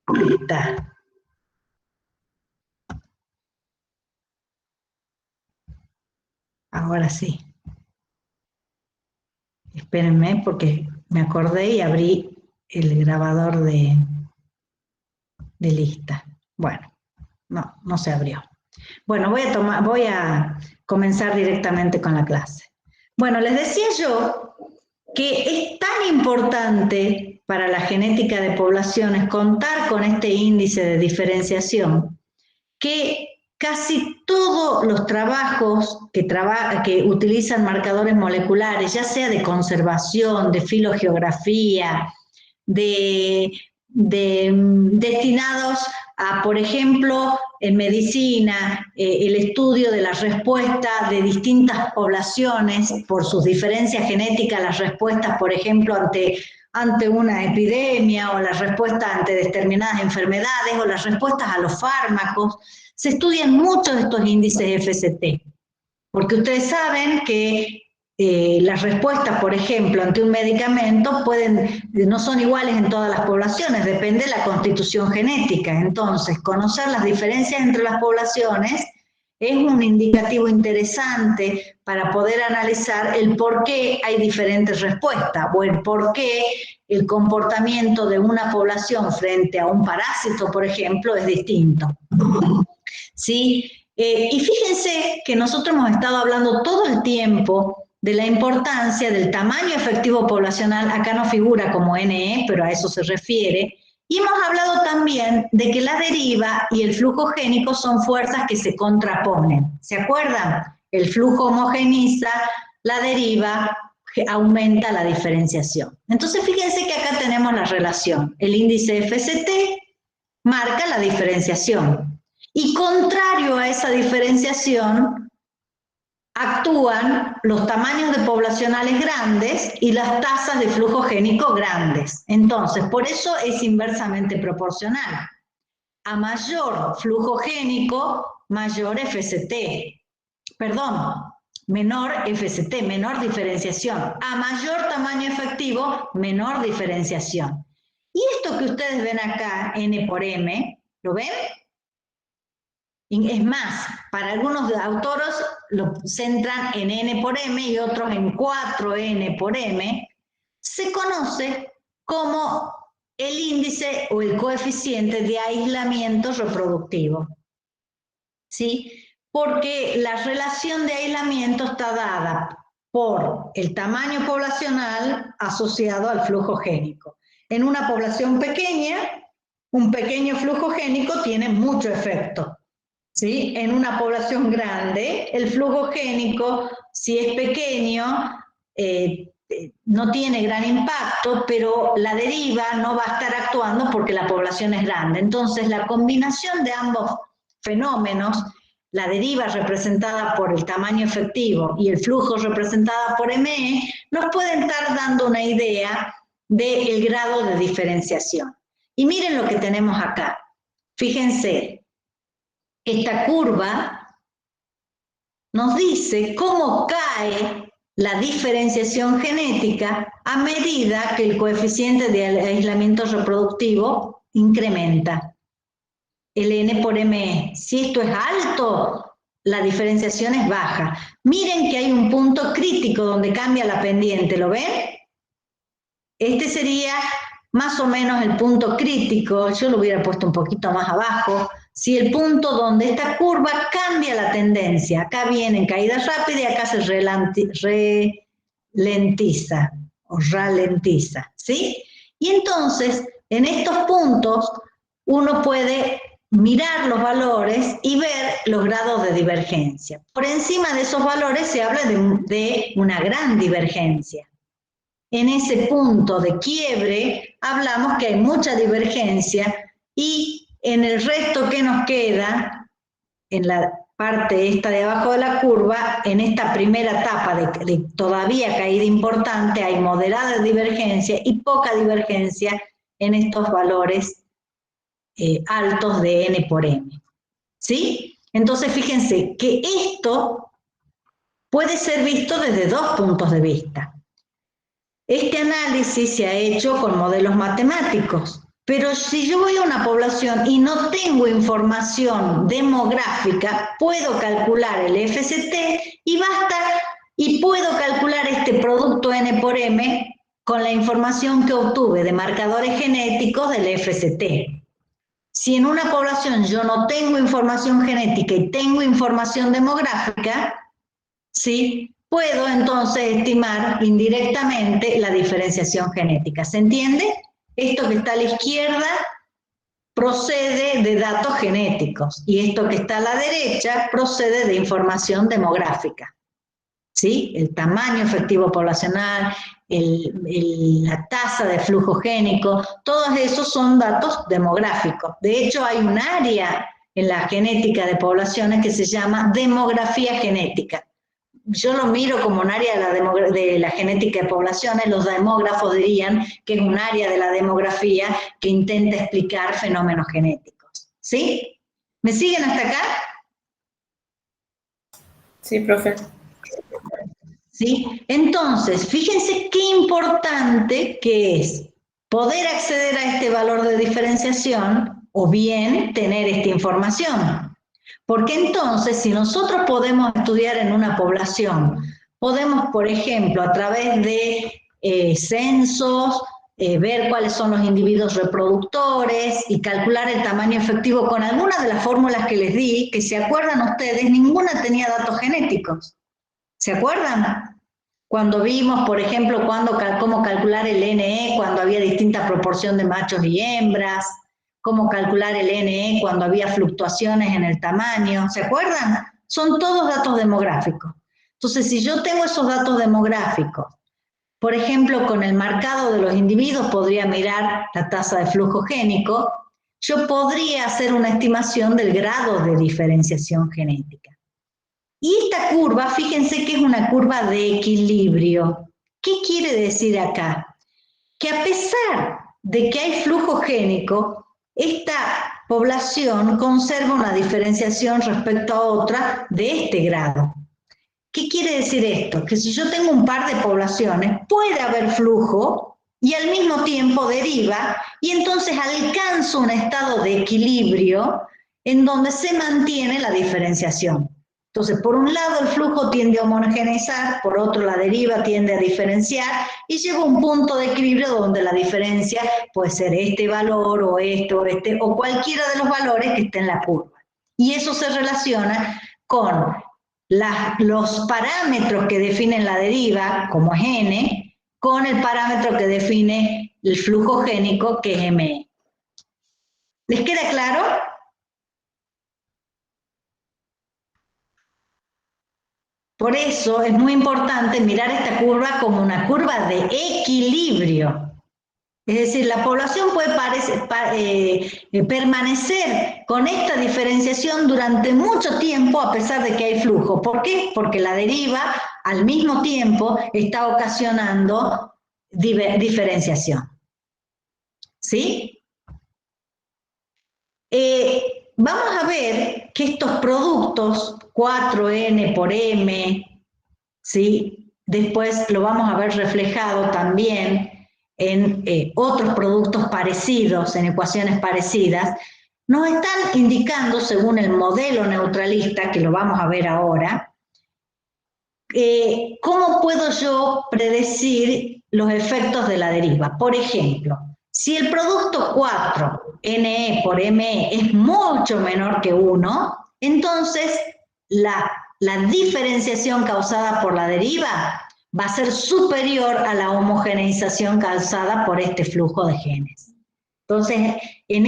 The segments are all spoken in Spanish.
Ahí está. Ahora sí. Espérenme porque me acordé y abrí el grabador de lista. Bueno, no se abrió. Bueno, voy a comenzar directamente con la clase. Bueno, les decía yo que es tan importante para la genética de poblaciones contar con este índice de diferenciación que casi todos los trabajos que utilizan marcadores moleculares, ya sea de conservación, de filogeografía, destinados a, por ejemplo, en medicina, el estudio de la respuesta de distintas poblaciones por sus diferencias genéticas, las respuestas, por ejemplo, ante una epidemia o las respuestas ante determinadas enfermedades o las respuestas a los fármacos. Se estudian muchos de estos índices FST, porque ustedes saben que las respuestas, por ejemplo, ante un medicamento no son iguales en todas las poblaciones, depende de la constitución genética. Entonces, conocer las diferencias entre las poblaciones es un indicativo interesante para poder analizar el por qué hay diferentes respuestas o el por qué el comportamiento de una población frente a un parásito, por ejemplo, es distinto. ¿Sí? Y fíjense que nosotros hemos estado hablando todo el tiempo de la importancia del tamaño efectivo poblacional, acá no figura como NE, pero a eso se refiere, y hemos hablado también de que la deriva y el flujo génico son fuerzas que se contraponen. ¿Se acuerdan? El flujo homogeniza, la deriva aumenta la diferenciación. Entonces fíjense que acá tenemos la relación. El índice FST marca la diferenciación. Y contrario a esa diferenciación, actúan los tamaños de poblacionales grandes y las tasas de flujo génico grandes. Entonces, por eso es inversamente proporcional. A mayor flujo génico, mayor FST. Perdón, menor FST, menor diferenciación. A mayor tamaño efectivo, menor diferenciación. Y esto que ustedes ven acá, N por M, ¿lo ven? Es más, para algunos autores lo centran en N por M y otros en 4N por M, se conoce como el índice o el coeficiente de aislamiento reproductivo. ¿Sí? Porque la relación de aislamiento está dada por el tamaño poblacional asociado al flujo génico. En una población pequeña, un pequeño flujo génico tiene mucho efecto. ¿Sí? En una población grande, el flujo génico, si es pequeño, no tiene gran impacto, pero la deriva no va a estar actuando porque la población es grande. Entonces, la combinación de ambos fenómenos, la deriva representada por el tamaño efectivo y el flujo representada por ME, nos pueden estar dando una idea del grado de diferenciación. Y miren lo que tenemos acá. Fíjense. Esta curva nos dice cómo cae la diferenciación genética a medida que el coeficiente de aislamiento reproductivo incrementa. El N por ME. Si esto es alto, la diferenciación es baja. Miren que hay un punto crítico donde cambia la pendiente, ¿lo ven? Este sería más o menos el punto crítico, yo lo hubiera puesto un poquito más abajo, si el punto donde esta curva cambia la tendencia. Acá viene caída rápida y acá se ralentiza, ¿sí? Y entonces, en estos puntos, uno puede mirar los valores y ver los grados de divergencia. Por encima de esos valores se habla de una gran divergencia. En ese punto de quiebre hablamos que hay mucha divergencia y en el resto que nos queda, en la parte esta de abajo de la curva, en esta primera etapa de todavía caída importante, hay moderada divergencia y poca divergencia en estos valores altos de N por M. ¿Sí? Entonces fíjense que esto puede ser visto desde dos puntos de vista. Este análisis se ha hecho con modelos matemáticos. Pero si yo voy a una población y no tengo información demográfica, puedo calcular el FCT y basta, y puedo calcular este producto N por M con la información que obtuve de marcadores genéticos del FCT. Si en una población yo no tengo información genética y tengo información demográfica, ¿sí? Puedo entonces estimar indirectamente la diferenciación genética. ¿Se entiende? Esto que está a la izquierda procede de datos genéticos y esto que está a la derecha procede de información demográfica. ¿Sí? El tamaño efectivo poblacional, la tasa de flujo génico, todos esos son datos demográficos. De hecho, hay un área en la genética de poblaciones que se llama demografía genética. Yo lo miro como un área de la genética de poblaciones, los demógrafos dirían que es un área de la demografía que intenta explicar fenómenos genéticos. ¿Sí? ¿Me siguen hasta acá? Sí, profe. ¿Sí? Entonces, fíjense qué importante que es poder acceder a este valor de diferenciación o bien tener esta información. Porque entonces, si nosotros podemos estudiar en una población, podemos, por ejemplo, a través de censos, ver cuáles son los individuos reproductores y calcular el tamaño efectivo con algunas de las fórmulas que les di, que se acuerdan ustedes, ninguna tenía datos genéticos. ¿Se acuerdan? Cuando vimos, por ejemplo, cómo calcular el NE cuando había distinta proporción de machos y hembras, cómo calcular el NE cuando había fluctuaciones en el tamaño, ¿se acuerdan? Son todos datos demográficos. Entonces, si yo tengo esos datos demográficos, por ejemplo, con el marcado de los individuos podría mirar la tasa de flujo génico, yo podría hacer una estimación del grado de diferenciación genética. Y esta curva, fíjense que es una curva de equilibrio. ¿Qué quiere decir acá? Que a pesar de que hay flujo génico, esta población conserva una diferenciación respecto a otra de este grado. ¿Qué quiere decir esto? Que si yo tengo un par de poblaciones, puede haber flujo y al mismo tiempo deriva, y entonces alcanzo un estado de equilibrio en donde se mantiene la diferenciación. Entonces, por un lado el flujo tiende a homogeneizar, por otro la deriva tiende a diferenciar, y lleva a un punto de equilibrio donde la diferencia puede ser este valor, o este, o cualquiera de los valores que esté en la curva. Y eso se relaciona con los parámetros que definen la deriva, como es n, con el parámetro que define el flujo génico, que es me. ¿Les queda claro? Por eso es muy importante mirar esta curva como una curva de equilibrio. Es decir, la población puede permanecer con esta diferenciación durante mucho tiempo a pesar de que hay flujo. ¿Por qué? Porque la deriva al mismo tiempo está ocasionando diferenciación. ¿Sí? Vamos a ver que estos productos, 4N por M, ¿sí? Después lo vamos a ver reflejado también en otros productos parecidos, en ecuaciones parecidas, nos están indicando, según el modelo neutralista, que lo vamos a ver ahora, cómo puedo yo predecir los efectos de la deriva. Por ejemplo, si el producto 4, NE por ME, es mucho menor que 1, entonces la diferenciación causada por la deriva va a ser superior a la homogeneización causada por este flujo de genes. Entonces, en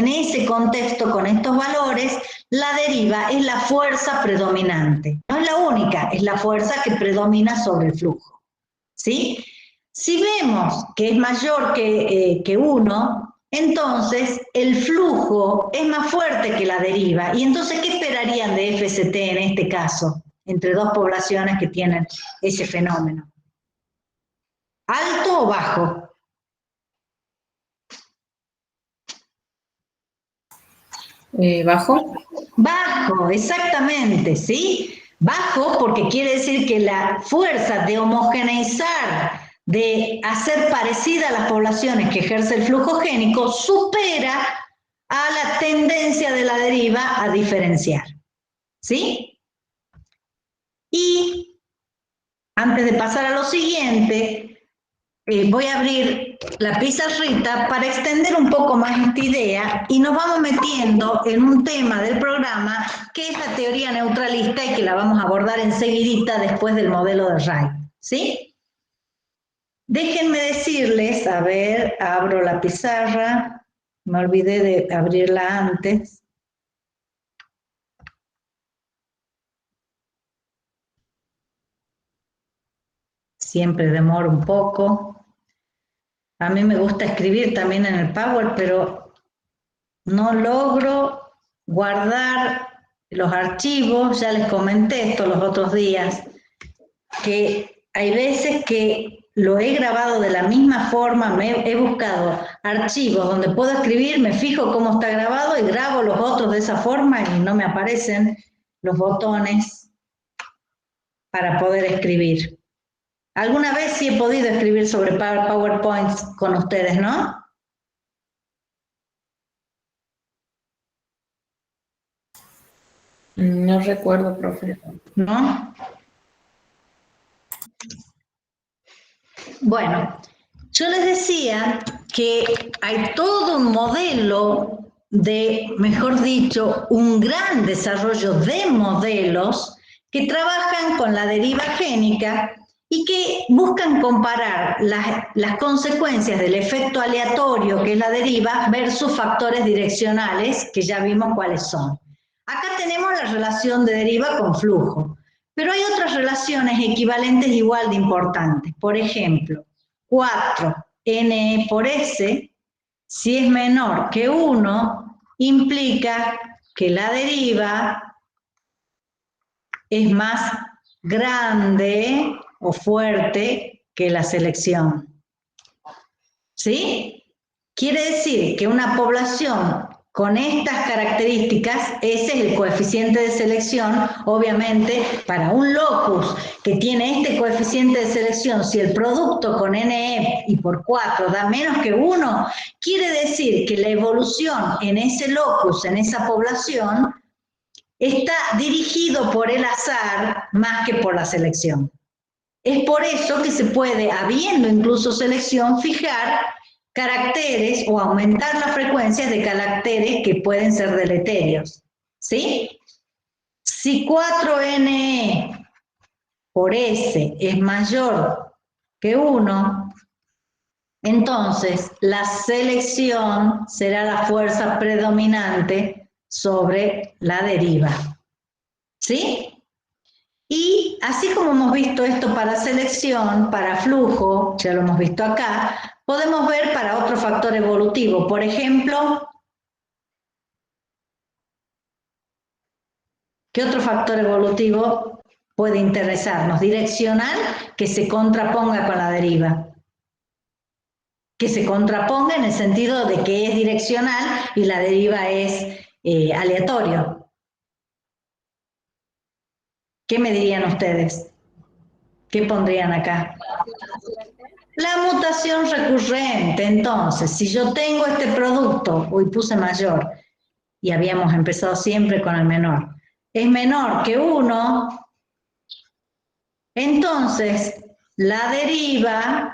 ese contexto, con estos valores, la deriva es la fuerza predominante. No es la única, es la fuerza que predomina sobre el flujo. ¿Sí? Si vemos que es mayor que 1, entonces el flujo es más fuerte que la deriva. Y entonces, ¿qué esperarían de FCT en este caso? Entre dos poblaciones que tienen ese fenómeno. ¿Alto o bajo? ¿Bajo? Bajo, exactamente, ¿sí? Bajo porque quiere decir que la fuerza de homogeneizar de hacer parecida a las poblaciones que ejerce el flujo génico supera a la tendencia de la deriva a diferenciar. ¿Sí? Y antes de pasar a lo siguiente, voy a abrir la pizarrita para extender un poco más esta idea y nos vamos metiendo en un tema del programa que es la teoría neutralista y que la vamos a abordar enseguidita después del modelo de Wright. ¿Sí? Déjenme decirles, a ver, abro la pizarra, me olvidé de abrirla antes. Siempre demoro un poco. A mí me gusta escribir también en el Power, pero no logro guardar los archivos. Ya les comenté esto los otros días, que hay veces que lo he grabado de la misma forma, he buscado archivos donde puedo escribir, me fijo cómo está grabado y grabo los otros de esa forma y no me aparecen los botones para poder escribir. Alguna vez sí he podido escribir sobre PowerPoint con ustedes, ¿no? No recuerdo, profe. ¿No? Bueno, yo les decía que hay todo un modelo de, mejor dicho, un gran desarrollo de modelos que trabajan con la deriva génica y que buscan comparar las consecuencias del efecto aleatorio, que es la deriva, versus factores direccionales, que ya vimos cuáles son. Acá tenemos la relación de deriva con flujo, pero hay otras relaciones equivalentes igual de importantes. Por ejemplo, 4n por s, si es menor que 1, implica que la deriva es más grande o fuerte que la selección. ¿Sí? Quiere decir que una población con estas características, ese es el coeficiente de selección, obviamente, para un locus que tiene este coeficiente de selección, si el producto con NE y por 4 da menos que 1, quiere decir que la evolución en ese locus, en esa población, está dirigido por el azar más que por la selección. Es por eso que se puede, habiendo incluso selección, fijar caracteres o aumentar las frecuencias de caracteres que pueden ser deleterios. ¿Sí? Si 4NE por S es mayor que 1, entonces la selección será la fuerza predominante sobre la deriva. ¿Sí? Y así como hemos visto esto para selección, para flujo, ya lo hemos visto acá, podemos ver para otro factor evolutivo. Por ejemplo, ¿qué otro factor evolutivo puede interesarnos? Direccional, que se contraponga con la deriva. Que se contraponga en el sentido de que es direccional y la deriva es aleatorio. ¿Qué me dirían ustedes? ¿Qué pondrían acá? La mutación recurrente. Entonces, si yo tengo este producto, hoy puse mayor, y habíamos empezado siempre con el menor, es menor que 1, entonces la deriva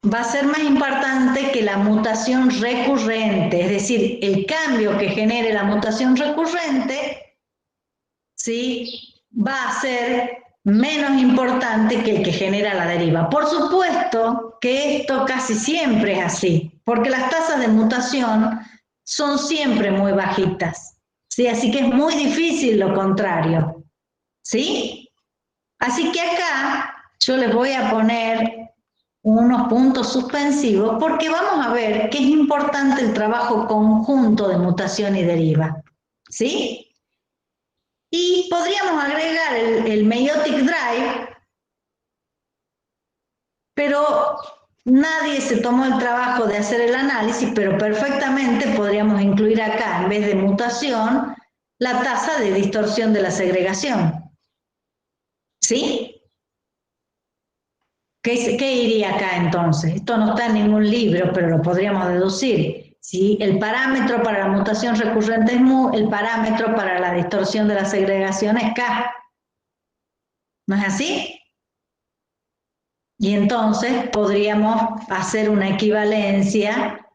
va a ser más importante que la mutación recurrente, es decir, el cambio que genere la mutación recurrente, ¿sí?, va a ser menos importante que el que genera la deriva. Por supuesto que esto casi siempre es así, porque las tasas de mutación son siempre muy bajitas, ¿sí? Así que es muy difícil lo contrario, ¿sí? Así que acá yo les voy a poner unos puntos suspensivos porque vamos a ver que es importante el trabajo conjunto de mutación y deriva, ¿sí? Y podríamos agregar el meiotic drive, pero nadie se tomó el trabajo de hacer el análisis, pero perfectamente podríamos incluir acá, en vez de mutación, la tasa de distorsión de la segregación. ¿Sí? ¿Qué iría acá entonces? Esto no está en ningún libro, pero lo podríamos deducir. Si el parámetro para la mutación recurrente es mu, el parámetro para la distorsión de la segregación es k. ¿No es así? Y entonces podríamos hacer una equivalencia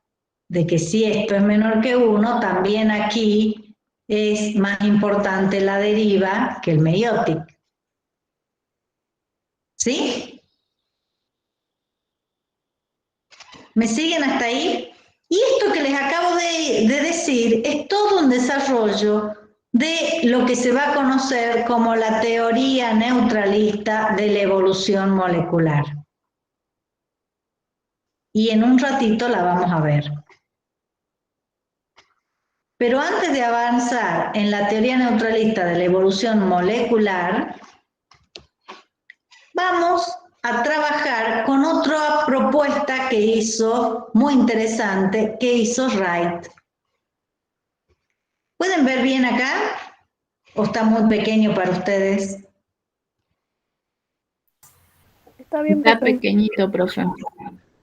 de que si esto es menor que 1, también aquí es más importante la deriva que el meiótico. ¿Sí? ¿Me siguen hasta ahí? Y esto que les acabo de decir es todo un desarrollo de lo que se va a conocer como la teoría neutralista de la evolución molecular. Y en un ratito la vamos a ver. Pero antes de avanzar en la teoría neutralista de la evolución molecular, vamos a trabajar con otra propuesta que hizo, muy interesante, que hizo Wright. ¿Pueden ver bien acá? ¿O está muy pequeño para ustedes? Está bien, Está profe. pequeñito, profe.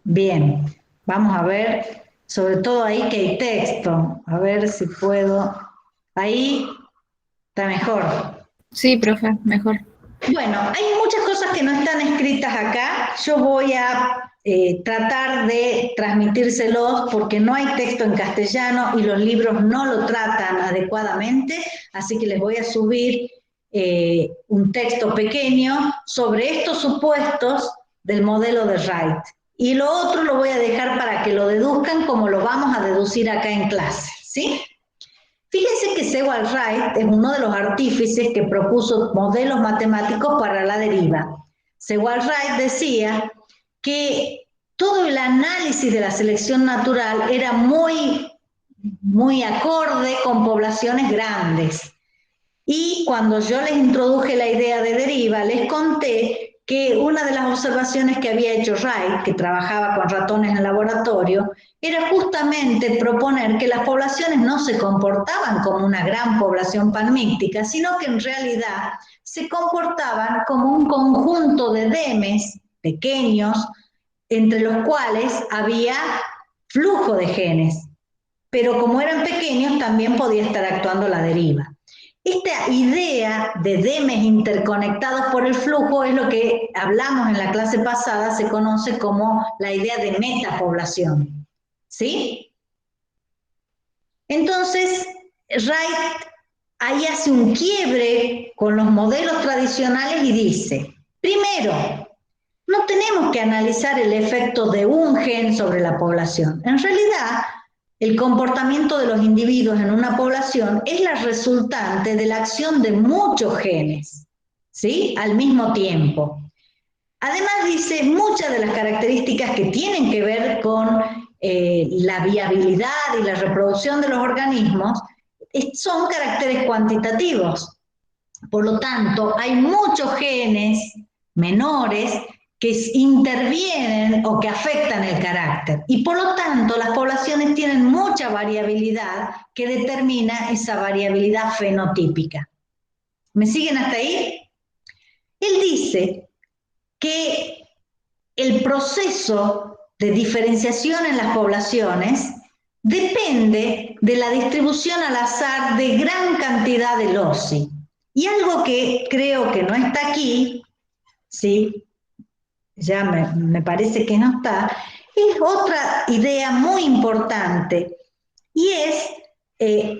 Bien, vamos a ver, sobre todo ahí que hay texto, a ver si puedo. Ahí está mejor. Sí, profe, mejor. Bueno, hay muchas cosas que no están escritas acá. Yo voy a tratar de transmitírselos porque no hay texto en castellano y los libros no lo tratan adecuadamente, así que les voy a subir un texto pequeño sobre estos supuestos del modelo de Wright. Y lo otro lo voy a dejar para que lo deduzcan como lo vamos a deducir acá en clase, ¿sí? Fíjense que Sewall Wright es uno de los artífices que propuso modelos matemáticos para la deriva. Sewall Wright decía que todo el análisis de la selección natural era muy acorde con poblaciones grandes. Y cuando yo les introduje la idea de deriva, les conté que una de las observaciones que había hecho Wright, que trabajaba con ratones en laboratorio, era justamente proponer que las poblaciones no se comportaban como una gran población panmíctica, sino que en realidad se comportaban como un conjunto de demes pequeños, entre los cuales había flujo de genes, pero como eran pequeños también podía estar actuando la deriva. Esta idea de demes interconectados por el flujo es lo que hablamos en la clase pasada, se conoce como la idea de metapoblación. ¿Sí? Entonces, Wright ahí hace un quiebre con los modelos tradicionales y dice, primero, no tenemos que analizar el efecto de un gen sobre la población. En realidad, el comportamiento de los individuos en una población es la resultante de la acción de muchos genes, ¿sí? Al mismo tiempo. Además dice, muchas de las características que tienen que ver con la viabilidad y la reproducción de los organismos son caracteres cuantitativos. Por lo tanto, hay muchos genes menores que intervienen o que afectan el carácter. Y por lo tanto, las poblaciones tienen mucha variabilidad que determina esa variabilidad fenotípica. ¿Me siguen hasta ahí? Él dice que el proceso de diferenciación en las poblaciones depende de la distribución al azar de gran cantidad de loci. Y algo que creo que no está aquí, ¿sí? Ya me parece que no está, es otra idea muy importante, y es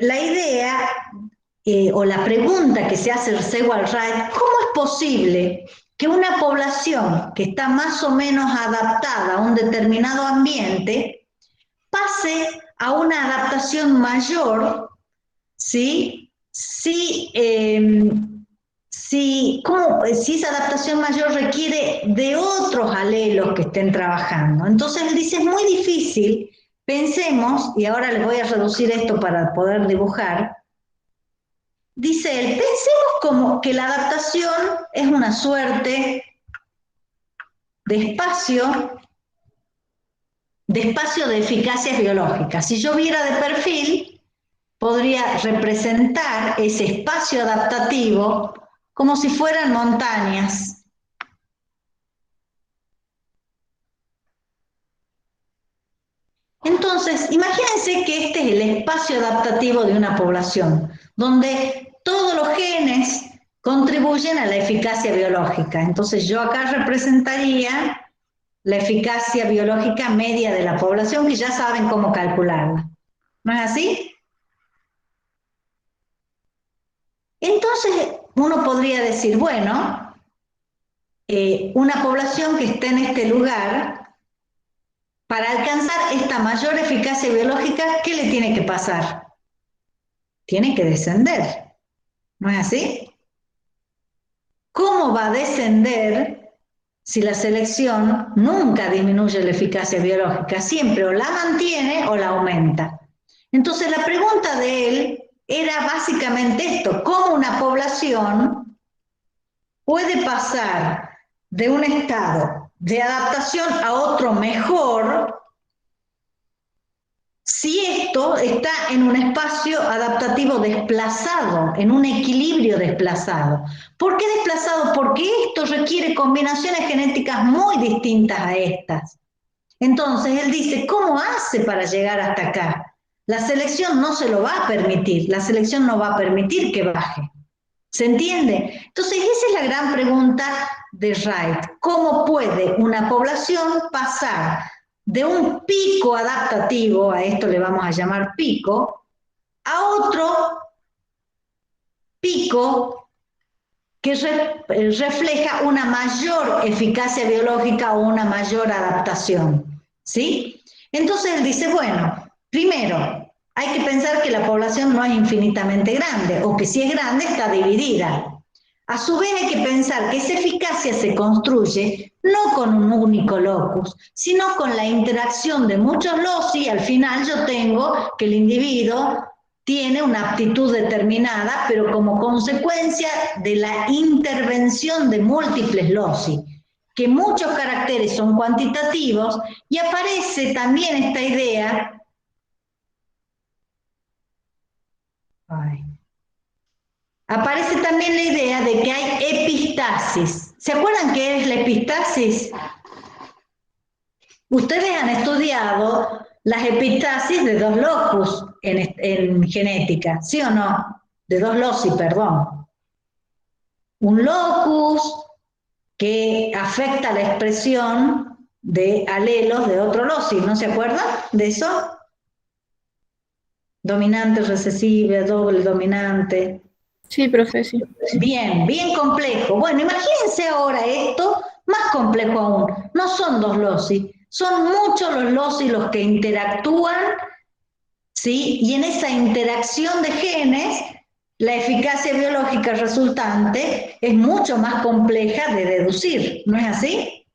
la idea o la pregunta que se hace Sewall Wright, ¿cómo es posible que una población que está más o menos adaptada a un determinado ambiente pase a una adaptación mayor, ¿sí? Si esa adaptación mayor requiere de otros alelos que estén trabajando. Entonces él dice, es muy difícil, pensemos, y ahora les voy a reducir esto para poder dibujar, dice él, pensemos como que la adaptación es una suerte de espacio de eficacias biológicas. Si yo viera de perfil, podría representar ese espacio adaptativo como si fueran montañas. Entonces, imagínense que este es el espacio adaptativo de una población, donde todos los genes contribuyen a la eficacia biológica. Entonces, yo acá representaría la eficacia biológica media de la población, que ya saben cómo calcularla. ¿No es así? Entonces, uno podría decir, bueno, una población que esté en este lugar, para alcanzar esta mayor eficacia biológica, ¿qué le tiene que pasar? Tiene que descender, ¿no es así? ¿Cómo va a descender si la selección nunca disminuye la eficacia biológica? Siempre o la mantiene o la aumenta. Entonces la pregunta de él era básicamente esto: ¿cómo una población puede pasar de un estado de adaptación a otro mejor si esto está en un espacio adaptativo desplazado, en un equilibrio desplazado? ¿Por qué desplazado? Porque esto requiere combinaciones genéticas muy distintas a estas. Entonces él dice, ¿cómo hace para llegar hasta acá? La selección no se lo va a permitir, la selección no va a permitir que baje. ¿Se entiende? Entonces esa es la gran pregunta de Wright. ¿Cómo puede una población pasar de un pico adaptativo, a esto le vamos a llamar pico, a otro pico que refleja una mayor eficacia biológica o una mayor adaptación? ¿Sí? Entonces él dice, bueno, primero, hay que pensar que la población no es infinitamente grande, o que si es grande está dividida. A su vez hay que pensar que esa eficacia se construye no con un único locus, sino con la interacción de muchos loci. Al final yo tengo que el individuo tiene una aptitud determinada, pero como consecuencia de la intervención de múltiples loci, que muchos caracteres son cuantitativos, y aparece también esta idea. Aparece también la idea de que hay epistasis. ¿Se acuerdan qué es la epistasis? Ustedes han estudiado las epistasis de dos locus en genética, ¿sí o no? De dos loci, perdón. Un locus que afecta la expresión de alelos de otro loci, ¿no se acuerdan de eso? Dominante, recesiva, doble dominante. Sí, profe, sí. Bien, bien complejo. Bueno, imagínense ahora esto más complejo aún. No son dos loci, son muchos los loci los que interactúan, ¿sí? Y en esa interacción de genes, la eficacia biológica resultante es mucho más compleja de deducir, ¿no es así?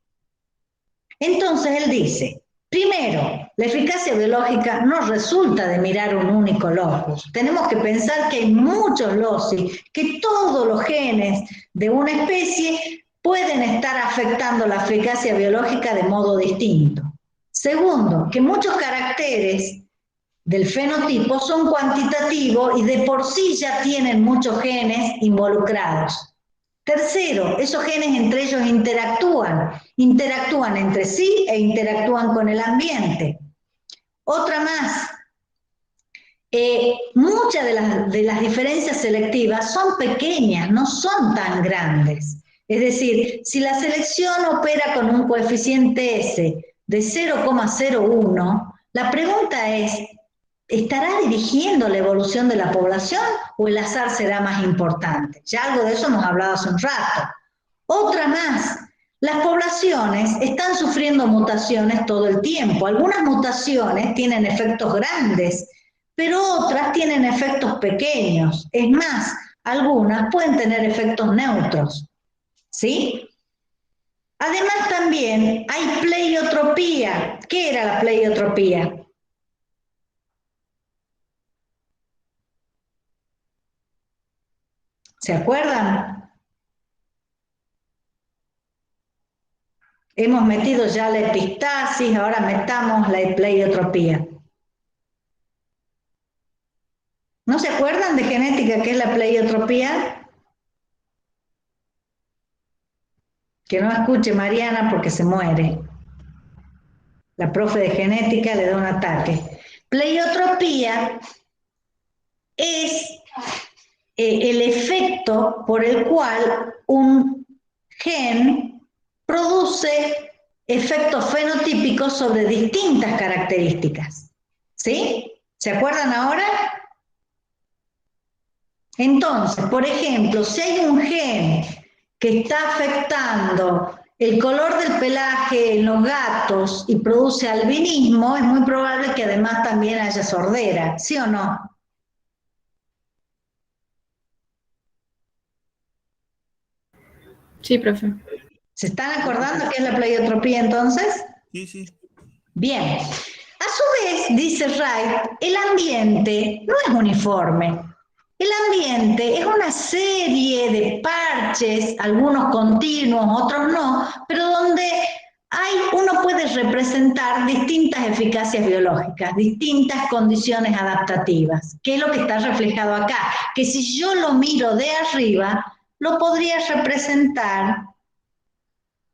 Entonces él dice, primero, la eficacia biológica no resulta de mirar un único locus. Tenemos que pensar que hay muchos loci, que todos los genes de una especie pueden estar afectando la eficacia biológica de modo distinto. Segundo, que muchos caracteres del fenotipo son cuantitativos y de por sí ya tienen muchos genes involucrados. Tercero, esos genes entre ellos interactúan entre sí e interactúan con el ambiente. Otra más, muchas de las diferencias selectivas son pequeñas, no son tan grandes. Es decir, si la selección opera con un coeficiente S de 0,01, la pregunta es, ¿estará dirigiendo la evolución de la población o el azar será más importante? Ya algo de eso hemos hablado hace un rato. Otra más, las poblaciones están sufriendo mutaciones todo el tiempo. Algunas mutaciones tienen efectos grandes, pero otras tienen efectos pequeños. Es más, algunas pueden tener efectos neutros. ¿Sí? Además también hay pleiotropía. ¿Qué era la pleiotropía? ¿Se acuerdan? Hemos metido ya la epistasis, ahora metamos la pleiotropía. ¿No se acuerdan de genética qué es la pleiotropía? Que no escuche Mariana porque se muere. La profe de genética le da un ataque. Pleiotropía es el efecto por el cual un gen produce efectos fenotípicos sobre distintas características. ¿Sí? ¿Se acuerdan ahora? Entonces, por ejemplo, si hay un gen que está afectando el color del pelaje en los gatos y produce albinismo, es muy probable que además también haya sordera, ¿sí o no? Sí, profe. ¿Se están acordando qué es la pleiotropía entonces? Sí, sí. Bien. A su vez, dice Wright, el ambiente no es uniforme. El ambiente es una serie de parches, algunos continuos, otros no, pero donde uno puede representar distintas eficacias biológicas, distintas condiciones adaptativas, que es lo que está reflejado acá, que si yo lo miro de arriba, lo podría representar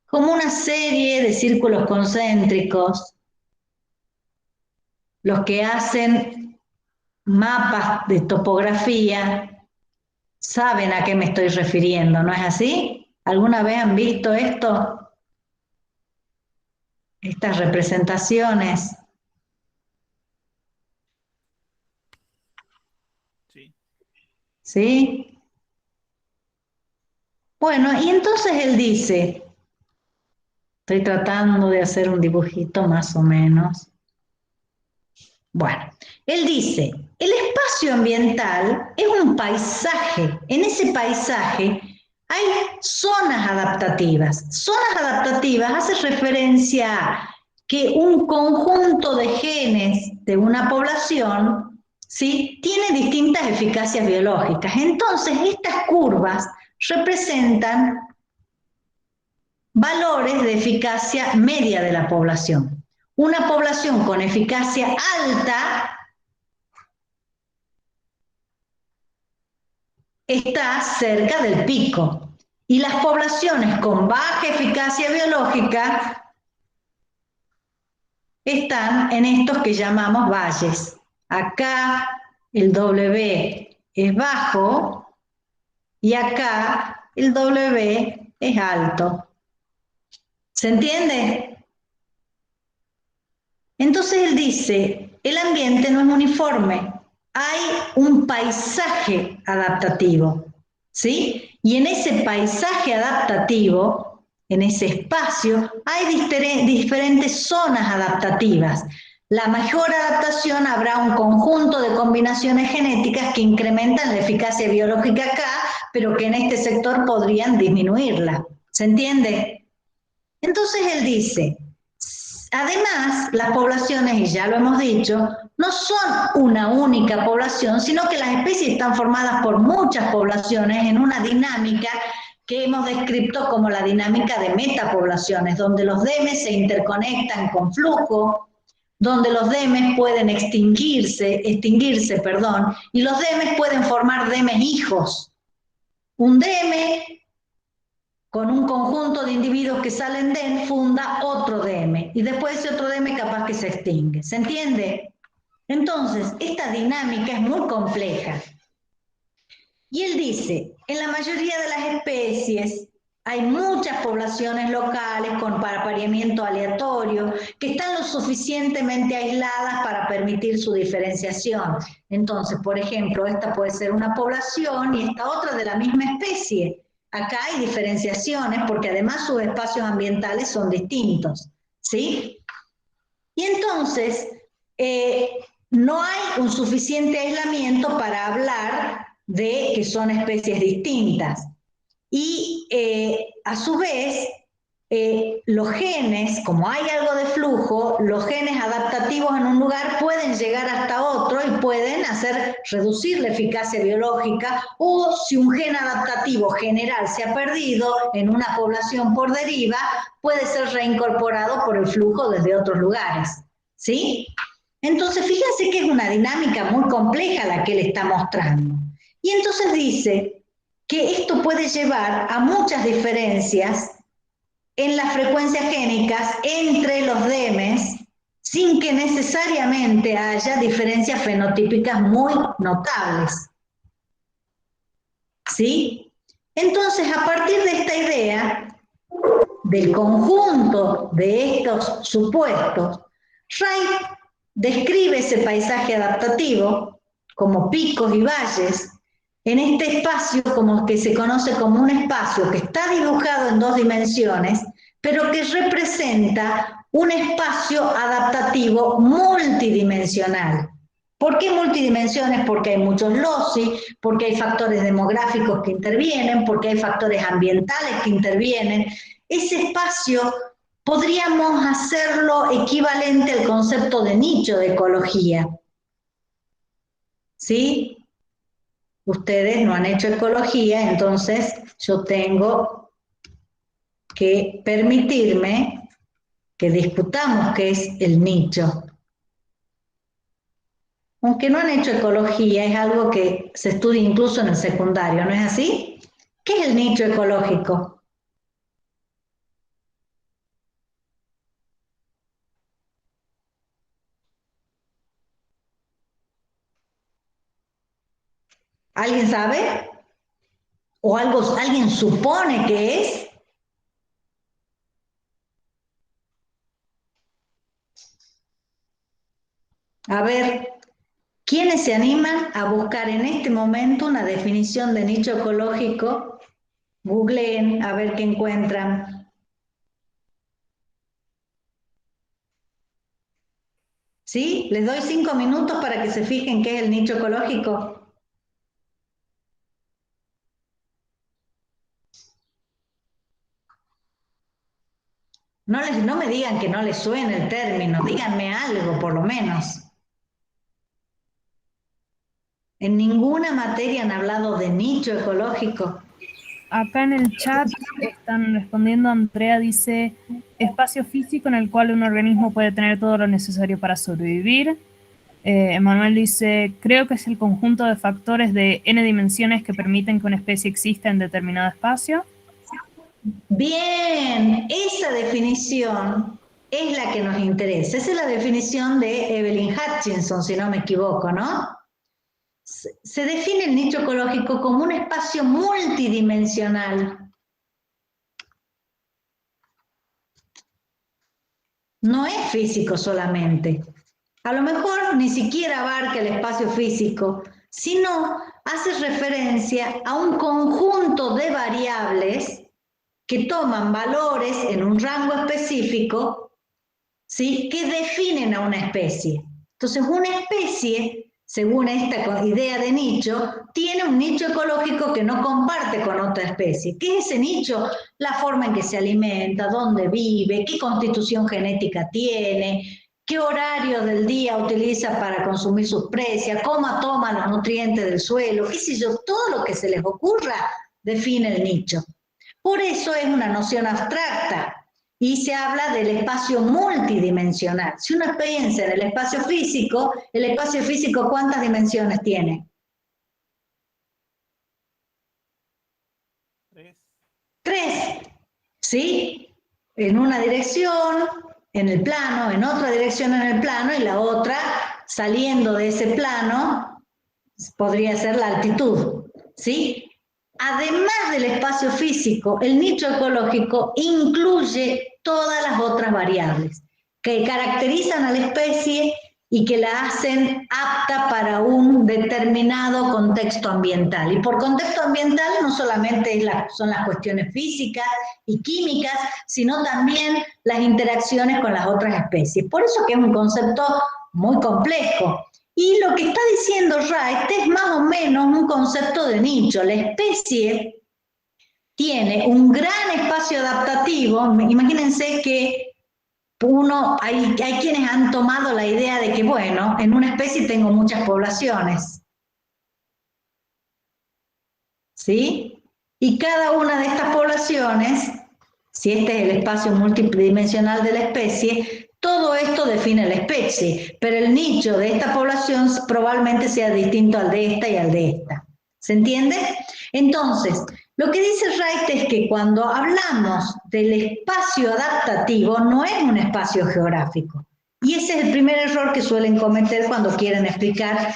como una serie de círculos concéntricos, los que hacen mapas de topografía saben a qué me estoy refiriendo, ¿no es así? ¿Alguna vez han visto esto? Estas representaciones. Sí. ¿Sí? Bueno, y entonces él dice, estoy tratando de hacer un dibujito más o menos. Bueno, él dice, el espacio ambiental es un paisaje. En ese paisaje hay zonas adaptativas. Zonas adaptativas hace referencia a que un conjunto de genes de una población, ¿sí?, tiene distintas eficacias biológicas. Entonces, estas curvas representan valores de eficacia media de la población. Una población con eficacia alta está cerca del pico y las poblaciones con baja eficacia biológica están en estos que llamamos valles. Acá el W es bajo y acá el W es alto. ¿Se entiende? Entonces él dice, el ambiente no es uniforme, hay un paisaje adaptativo, ¿sí? Y en ese paisaje adaptativo, en ese espacio, hay diferentes zonas adaptativas. La mejor adaptación habrá un conjunto de combinaciones genéticas que incrementan la eficacia biológica acá, pero que en este sector podrían disminuirla. ¿Se entiende? Entonces él dice, además, las poblaciones, y ya lo hemos dicho, no son una única población, sino que las especies están formadas por muchas poblaciones en una dinámica que hemos descrito como la dinámica de metapoblaciones, donde los demes se interconectan con flujo, donde los demes pueden extinguirse, y los demes pueden formar demes hijos. Un deme con un conjunto de individuos que salen de él, funda otro DM. Y después ese otro DM capaz que se extingue. ¿Se entiende? Entonces, esta dinámica es muy compleja. Y él dice, en la mayoría de las especies hay muchas poblaciones locales con apareamiento aleatorio que están lo suficientemente aisladas para permitir su diferenciación. Entonces, por ejemplo, esta puede ser una población y esta otra de la misma especie. Acá hay diferenciaciones porque además sus espacios ambientales son distintos, ¿sí? Y entonces, no hay un suficiente aislamiento para hablar de que son especies distintas. Y a su vez, los genes, como hay algo de flujo, los genes adaptativos en un lugar pueden llegar hasta otro y pueden hacer reducir la eficacia biológica, o si un gen adaptativo general se ha perdido en una población por deriva, puede ser reincorporado por el flujo desde otros lugares, ¿sí? Entonces, fíjense que es una dinámica muy compleja la que él está mostrando. Y entonces dice que esto puede llevar a muchas diferencias en las frecuencias génicas entre los demes, sin que necesariamente haya diferencias fenotípicas muy notables. ¿Sí? Entonces, a partir de esta idea, del conjunto de estos supuestos, Wright describe ese paisaje adaptativo como picos y valles, en este espacio como que se conoce como un espacio que está dibujado en 2 dimensiones, pero que representa un espacio adaptativo multidimensional. ¿Por qué multidimensiones? Porque hay muchos loci, porque hay factores demográficos que intervienen, porque hay factores ambientales que intervienen. Ese espacio podríamos hacerlo equivalente al concepto de nicho de ecología. ¿Sí? Ustedes no han hecho ecología, entonces yo tengo que permitirme que discutamos qué es el nicho. Aunque no han hecho ecología, es algo que se estudia incluso en el secundario, ¿no es así? ¿Qué es el nicho ecológico? ¿Alguien sabe? ¿O alguien supone que es? A ver, ¿quiénes se animan a buscar en este momento una definición de nicho ecológico? Googleen a ver qué encuentran. ¿Sí? Les doy 5 minutos para que se fijen qué es el nicho ecológico. No me digan que no les suene el término, díganme algo por lo menos. En ninguna materia han hablado de nicho ecológico. Acá en el chat están respondiendo. Andrea dice, espacio físico en el cual un organismo puede tener todo lo necesario para sobrevivir. Emanuel dice, creo que es el conjunto de factores de n dimensiones que permiten que una especie exista en determinado espacio. Bien, esa definición es la que nos interesa. Esa es la definición de Evelyn Hutchinson, si no me equivoco, ¿no? Se define el nicho ecológico como un espacio multidimensional. No es físico solamente. A lo mejor ni siquiera abarca el espacio físico, sino hace referencia a un conjunto de variables que toman valores en un rango específico, ¿sí?, que definen a una especie. Entonces, una especie, según esta idea de nicho, tiene un nicho ecológico que no comparte con otra especie. ¿Qué es ese nicho? La forma en que se alimenta, dónde vive, qué constitución genética tiene, qué horario del día utiliza para consumir sus presas, cómo toma los nutrientes del suelo, qué sé yo, todo lo que se les ocurra define el nicho. Por eso es una noción abstracta y se habla del espacio multidimensional. Si uno piensa en el espacio físico, ¿cuántas dimensiones tiene? 3. ¿Sí? En una dirección, en el plano, en otra dirección en el plano, y la otra, saliendo de ese plano, podría ser la altitud. ¿Sí? Además del espacio físico, el nicho ecológico incluye todas las otras variables que caracterizan a la especie y que la hacen apta para un determinado contexto ambiental. Y por contexto ambiental no solamente son las cuestiones físicas y químicas, sino también las interacciones con las otras especies. Por eso que es un concepto muy complejo. Y lo que está diciendo Wright es más o menos un concepto de nicho. La especie tiene un gran espacio adaptativo. Imagínense que hay quienes han tomado la idea de que, bueno, en una especie tengo muchas poblaciones. ¿Sí? Y cada una de estas poblaciones, si este es el espacio multidimensional de la especie, todo esto define la especie, pero el nicho de esta población probablemente sea distinto al de esta y al de esta. ¿Se entiende? Entonces, lo que dice Wright es que cuando hablamos del espacio adaptativo, no es un espacio geográfico, Y ese es el primer error que suelen cometer cuando quieren explicar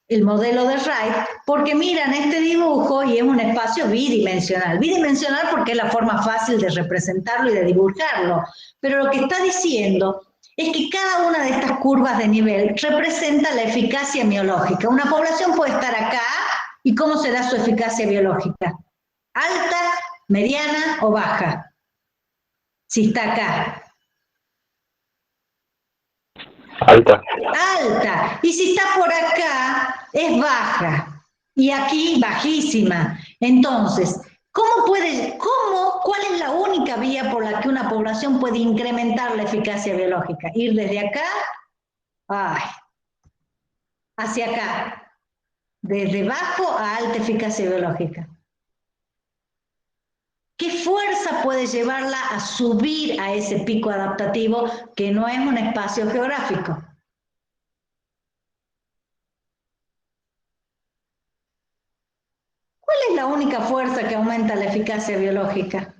el modelo de Wright, porque miran este dibujo y es un espacio bidimensional. Bidimensional porque es la forma fácil de representarlo y de dibujarlo. Pero lo que está diciendo es que cada una de estas curvas de nivel representa la eficacia biológica. Una población puede estar acá, ¿y cómo será su eficacia biológica? ¿Alta, mediana o baja? Si está acá. Alta. Alta. Y si está por acá, es baja. Y aquí, bajísima. Entonces, ¿cuál es la única vía por la que una población puede incrementar la eficacia biológica? Ir desde acá, hacia acá. Desde bajo a alta eficacia biológica. ¿Qué fuerza puede llevarla a subir a ese pico adaptativo que no es un espacio geográfico? ¿Cuál es la única fuerza que aumenta la eficacia biológica?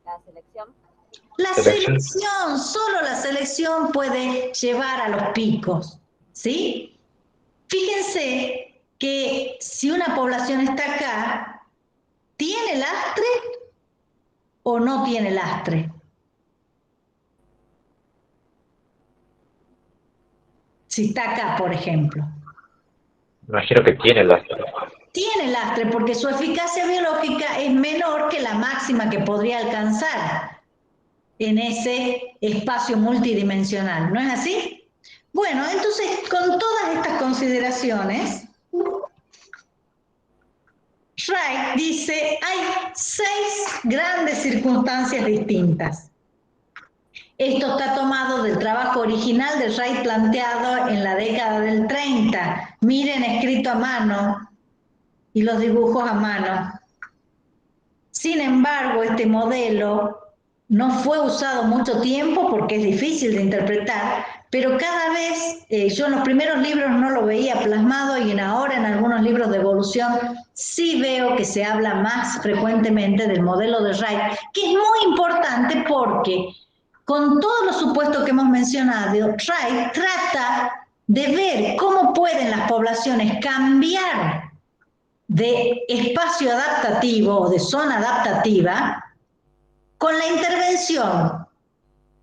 La selección. La selección, solo la selección puede llevar a los picos, ¿sí? Fíjense que si una población está acá, ¿tiene lastre o no tiene lastre? Si está acá, por ejemplo. Imagino que tiene lastre. Tiene lastre porque su eficacia biológica es menor que la máxima que podría alcanzar en ese espacio multidimensional, ¿no es así? Bueno, entonces, con todas estas consideraciones, Wright dice, hay 6 grandes circunstancias distintas. Esto está tomado del trabajo original de Wright planteado en la década del 30. Miren, escrito a mano y los dibujos a mano. Sin embargo, este modelo no fue usado mucho tiempo porque es difícil de interpretar, pero cada vez, yo en los primeros libros no lo veía plasmado y ahora en algunos libros de evolución sí veo que se habla más frecuentemente del modelo de Wright, que es muy importante porque con todos los supuestos que hemos mencionado, Wright trata de ver cómo pueden las poblaciones cambiar de espacio adaptativo o de zona adaptativa con la intervención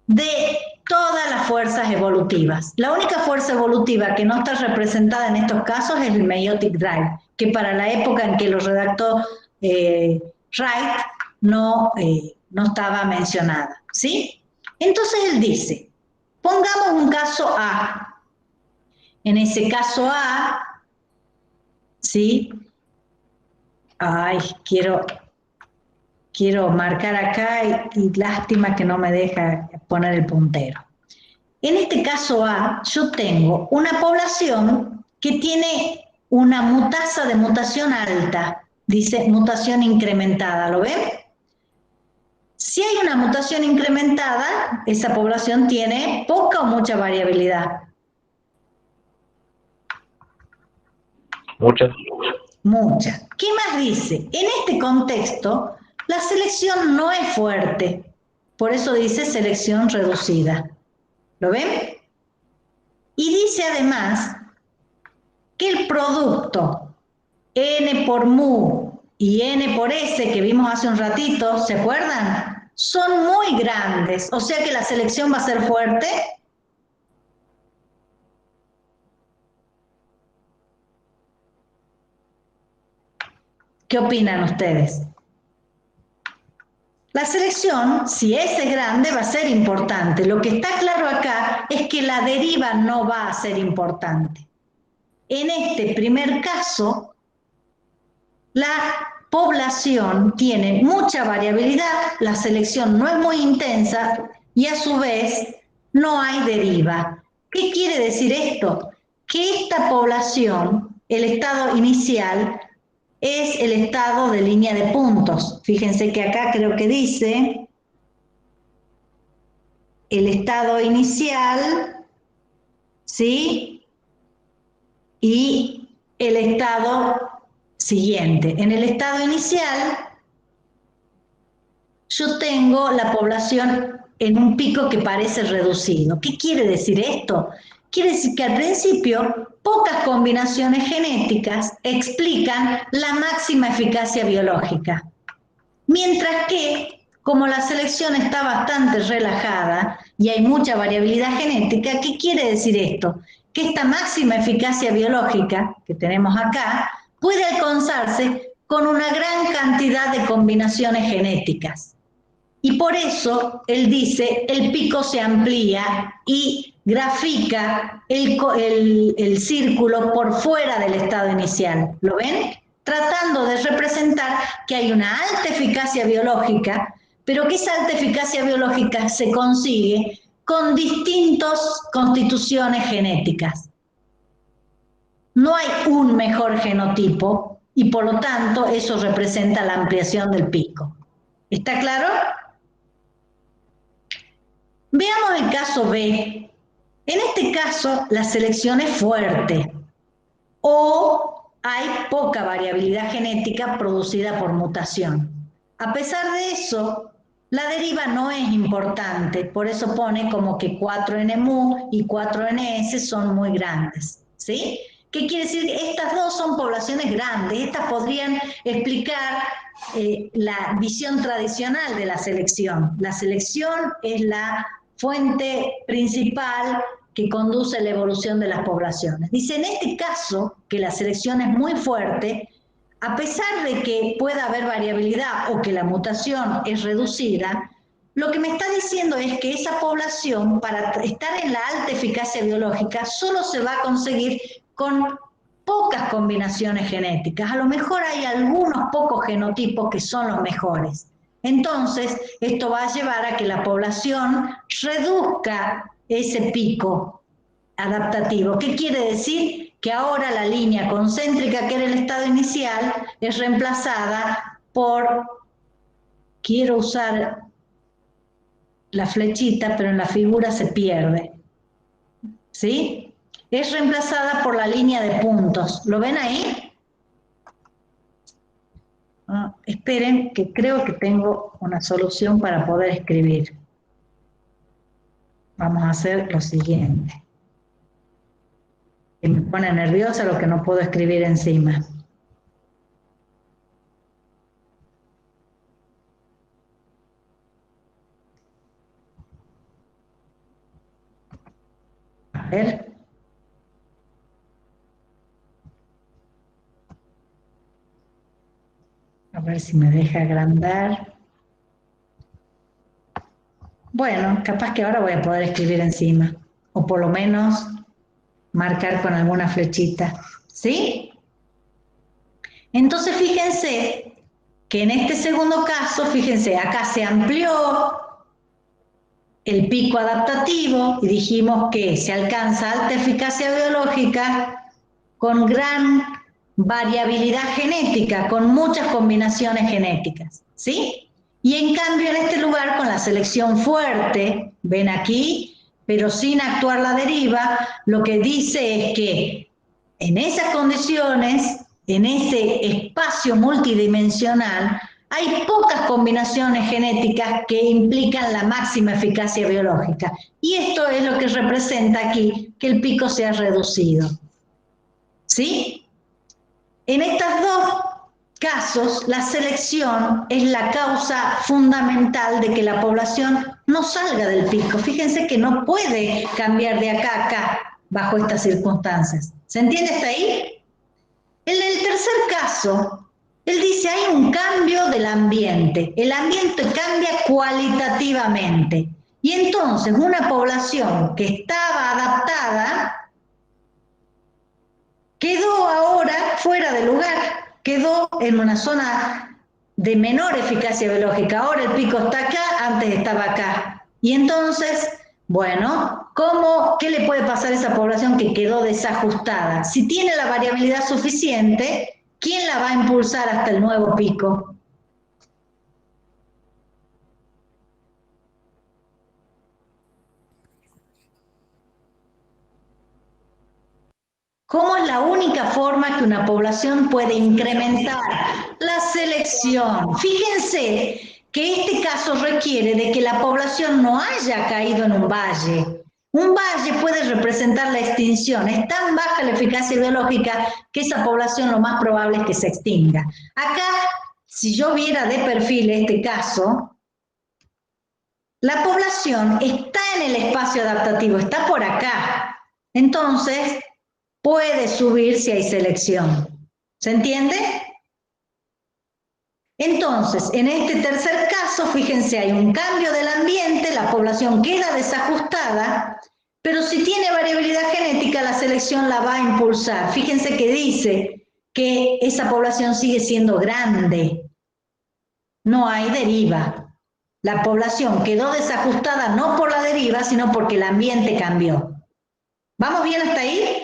de todas las fuerzas evolutivas. La única fuerza evolutiva que no está representada en estos casos es el meiotic drive, que para la época en que lo redactó Wright no estaba mencionada, ¿sí? Entonces él dice, pongamos un caso A. En ese caso A, ¿sí? Ay, quiero marcar acá y lástima que no me deja poner el puntero. En este caso A, yo tengo una población que tiene una tasa de mutación alta, dice mutación incrementada, ¿lo ven? Si hay una mutación incrementada, esa población tiene poca o mucha variabilidad. Muchas. Mucha. ¿Qué más dice? En este contexto, la selección no es fuerte. Por eso dice selección reducida. ¿Lo ven? Y dice además que el producto N por mu y N por S que vimos hace un ratito, ¿se acuerdan? Son muy grandes. O sea que la selección va a ser fuerte. ¿Qué opinan ustedes? La selección, si S es grande, va a ser importante. Lo que está claro acá es que la deriva no va a ser importante. En este primer caso, la población tiene mucha variabilidad, la selección no es muy intensa y a su vez no hay deriva. ¿Qué quiere decir esto? Que esta población, el estado inicial, es el estado de línea de puntos. Fíjense que acá creo que dice el estado inicial, ¿sí? Y el estado siguiente. En el estado inicial, yo tengo la población en un pico que parece reducido. ¿Qué quiere decir esto? Quiere decir que al principio pocas combinaciones genéticas explican la máxima eficacia biológica. Mientras que, como la selección está bastante relajada y hay mucha variabilidad genética, ¿qué quiere decir esto? Que esta máxima eficacia biológica que tenemos acá puede alcanzarse con una gran cantidad de combinaciones genéticas. Y por eso él dice, el pico se amplía y grafica el círculo por fuera del estado inicial. ¿Lo ven? Tratando de representar que hay una alta eficacia biológica, pero que esa alta eficacia biológica se consigue con distintas constituciones genéticas. No hay un mejor genotipo y por lo tanto eso representa la ampliación del pico. ¿Está claro? Veamos el caso B. En este caso, la selección es fuerte o hay poca variabilidad genética producida por mutación. A pesar de eso, la deriva no es importante, por eso pone como que 4N-mu y 4NS son muy grandes, ¿sí? ¿Qué quiere decir? Estas dos son poblaciones grandes, estas podrían explicar la visión tradicional de la selección. La selección es la fuente principal que conduce a la evolución de las poblaciones. Dice, en este caso, que la selección es muy fuerte, a pesar de que pueda haber variabilidad o que la mutación es reducida, lo que me está diciendo es que esa población, para estar en la alta eficacia biológica, solo se va a conseguir con pocas combinaciones genéticas. A lo mejor hay algunos pocos genotipos que son los mejores. Entonces, esto va a llevar a que la población reduzca ese pico adaptativo. ¿Qué quiere decir? Que ahora la línea concéntrica, que era el estado inicial, es reemplazada por, quiero usar la flechita, pero en la figura se pierde, ¿sí? Es reemplazada por la línea de puntos. ¿Lo ven ahí? Esperen, que creo que tengo una solución para poder escribir. Vamos a hacer lo siguiente. Que me pone nerviosa lo que no puedo escribir encima. A ver. A ver si me deja agrandar. Bueno, capaz que ahora voy a poder escribir encima. O por lo menos marcar con alguna flechita. ¿Sí? Entonces fíjense que en este segundo caso, fíjense, acá se amplió el pico adaptativo y dijimos que se alcanza alta eficacia biológica con gran variabilidad genética, con muchas combinaciones genéticas, ¿sí? Y en cambio en este lugar con la selección fuerte, ven aquí, pero sin actuar la deriva, lo que dice es que en esas condiciones, en ese espacio multidimensional, hay pocas combinaciones genéticas que implican la máxima eficacia biológica. Y esto es lo que representa aquí que el pico sea reducido. ¿Sí? En estos dos casos, la selección es la causa fundamental de que la población no salga del pico. Fíjense que no puede cambiar de acá a acá bajo estas circunstancias. ¿Se entiende hasta ahí? En el tercer caso, él dice hay un cambio del ambiente. El ambiente cambia cualitativamente. Y entonces una población que estaba adaptada quedó ahora fuera de lugar, quedó en una zona de menor eficacia biológica. Ahora el pico está acá, antes estaba acá. Y entonces, bueno, ¿qué le puede pasar a esa población que quedó desajustada? Si tiene la variabilidad suficiente, ¿quién la va a impulsar hasta el nuevo pico? ¿Cómo es la única forma que una población puede incrementar? La selección. Fíjense que este caso requiere de que la población no haya caído en un valle. Un valle puede representar la extinción. Es tan baja la eficacia biológica que esa población lo más probable es que se extinga. Acá, si yo viera de perfil este caso, la población está en el espacio adaptativo, está por acá. Entonces, puede subir si hay selección. ¿Se entiende? Entonces, en este tercer caso, fíjense, hay un cambio del ambiente, la población queda desajustada, pero si tiene variabilidad genética, la selección la va a impulsar. Fíjense que dice que esa población sigue siendo grande. No hay deriva. La población quedó desajustada no por la deriva, sino porque el ambiente cambió. ¿Vamos bien hasta ahí?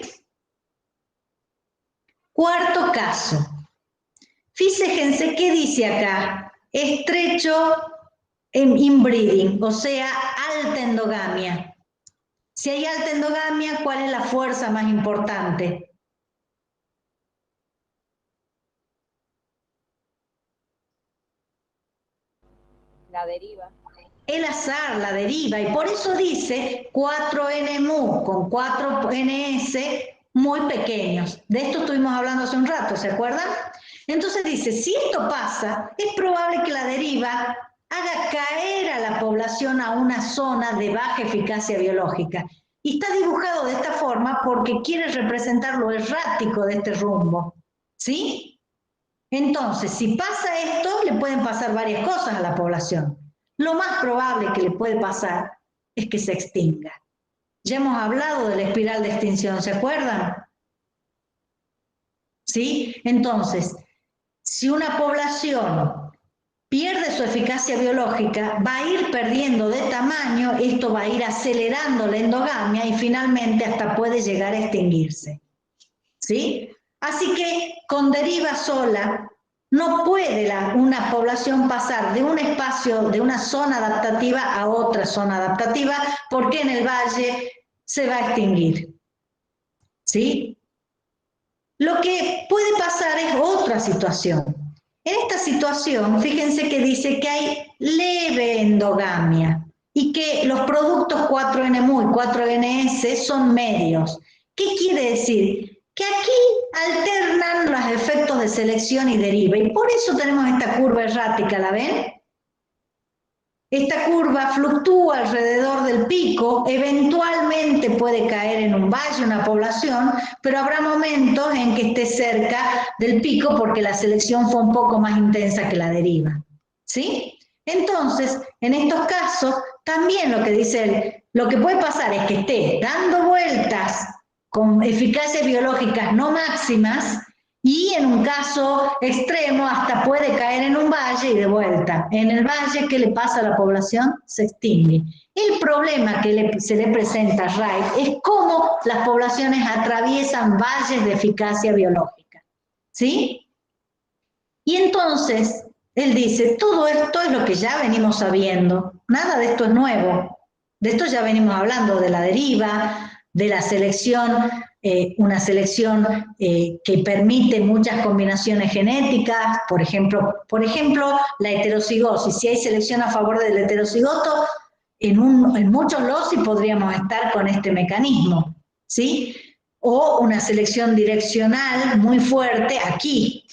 Cuarto caso. Fíjense qué dice acá, estrecho inbreeding, o sea, alta endogamia. Si hay alta endogamia, ¿cuál es la fuerza más importante? La deriva. El azar, la deriva, y por eso dice 4N-mu con 4NS muy pequeños. De esto estuvimos hablando hace un rato, ¿se acuerdan? Entonces dice, si esto pasa, es probable que la deriva haga caer a la población a una zona de baja eficacia biológica. Y está dibujado de esta forma porque quiere representar lo errático de este rumbo. ¿Sí? Entonces, si pasa esto, le pueden pasar varias cosas a la población. Lo más probable que le puede pasar es que se extinga. Ya hemos hablado de la espiral de extinción, ¿se acuerdan? ¿Sí? Entonces, si una población pierde su eficacia biológica, va a ir perdiendo de tamaño, esto va a ir acelerando la endogamia y finalmente hasta puede llegar a extinguirse. ¿Sí? Así que con deriva sola no puede una población pasar de un espacio, de una zona adaptativa a otra zona adaptativa, porque en el valle se va a extinguir. ¿Sí? Lo que puede pasar es otra situación. En esta situación, fíjense que dice que hay leve endogamia y que los productos 4N-mu y 4NS son medios. ¿Qué quiere decir? Que aquí alternan los efectos de selección y deriva, y por eso tenemos esta curva errática, ¿la ven? Esta curva fluctúa alrededor del pico, eventualmente puede caer en un valle, una población, pero habrá momentos en que esté cerca del pico porque la selección fue un poco más intensa que la deriva. ¿Sí? Entonces, en estos casos, también lo que dice él, lo que puede pasar es que esté dando vueltas con eficacias biológicas no máximas, y en un caso extremo hasta puede caer en un valle y de vuelta. En el valle, ¿qué le pasa a la población? Se extingue. El problema que se le presenta a Wright es cómo las poblaciones atraviesan valles de eficacia biológica. ¿Sí? Y entonces, él dice, todo esto es lo que ya venimos sabiendo. Nada de esto es nuevo. De esto ya venimos hablando, de la deriva, de la selección, una selección que permite muchas combinaciones genéticas, por ejemplo, la heterocigosis. Si hay selección a favor del heterocigoto, en muchos loci podríamos estar con este mecanismo, ¿sí? O una selección direccional muy fuerte aquí,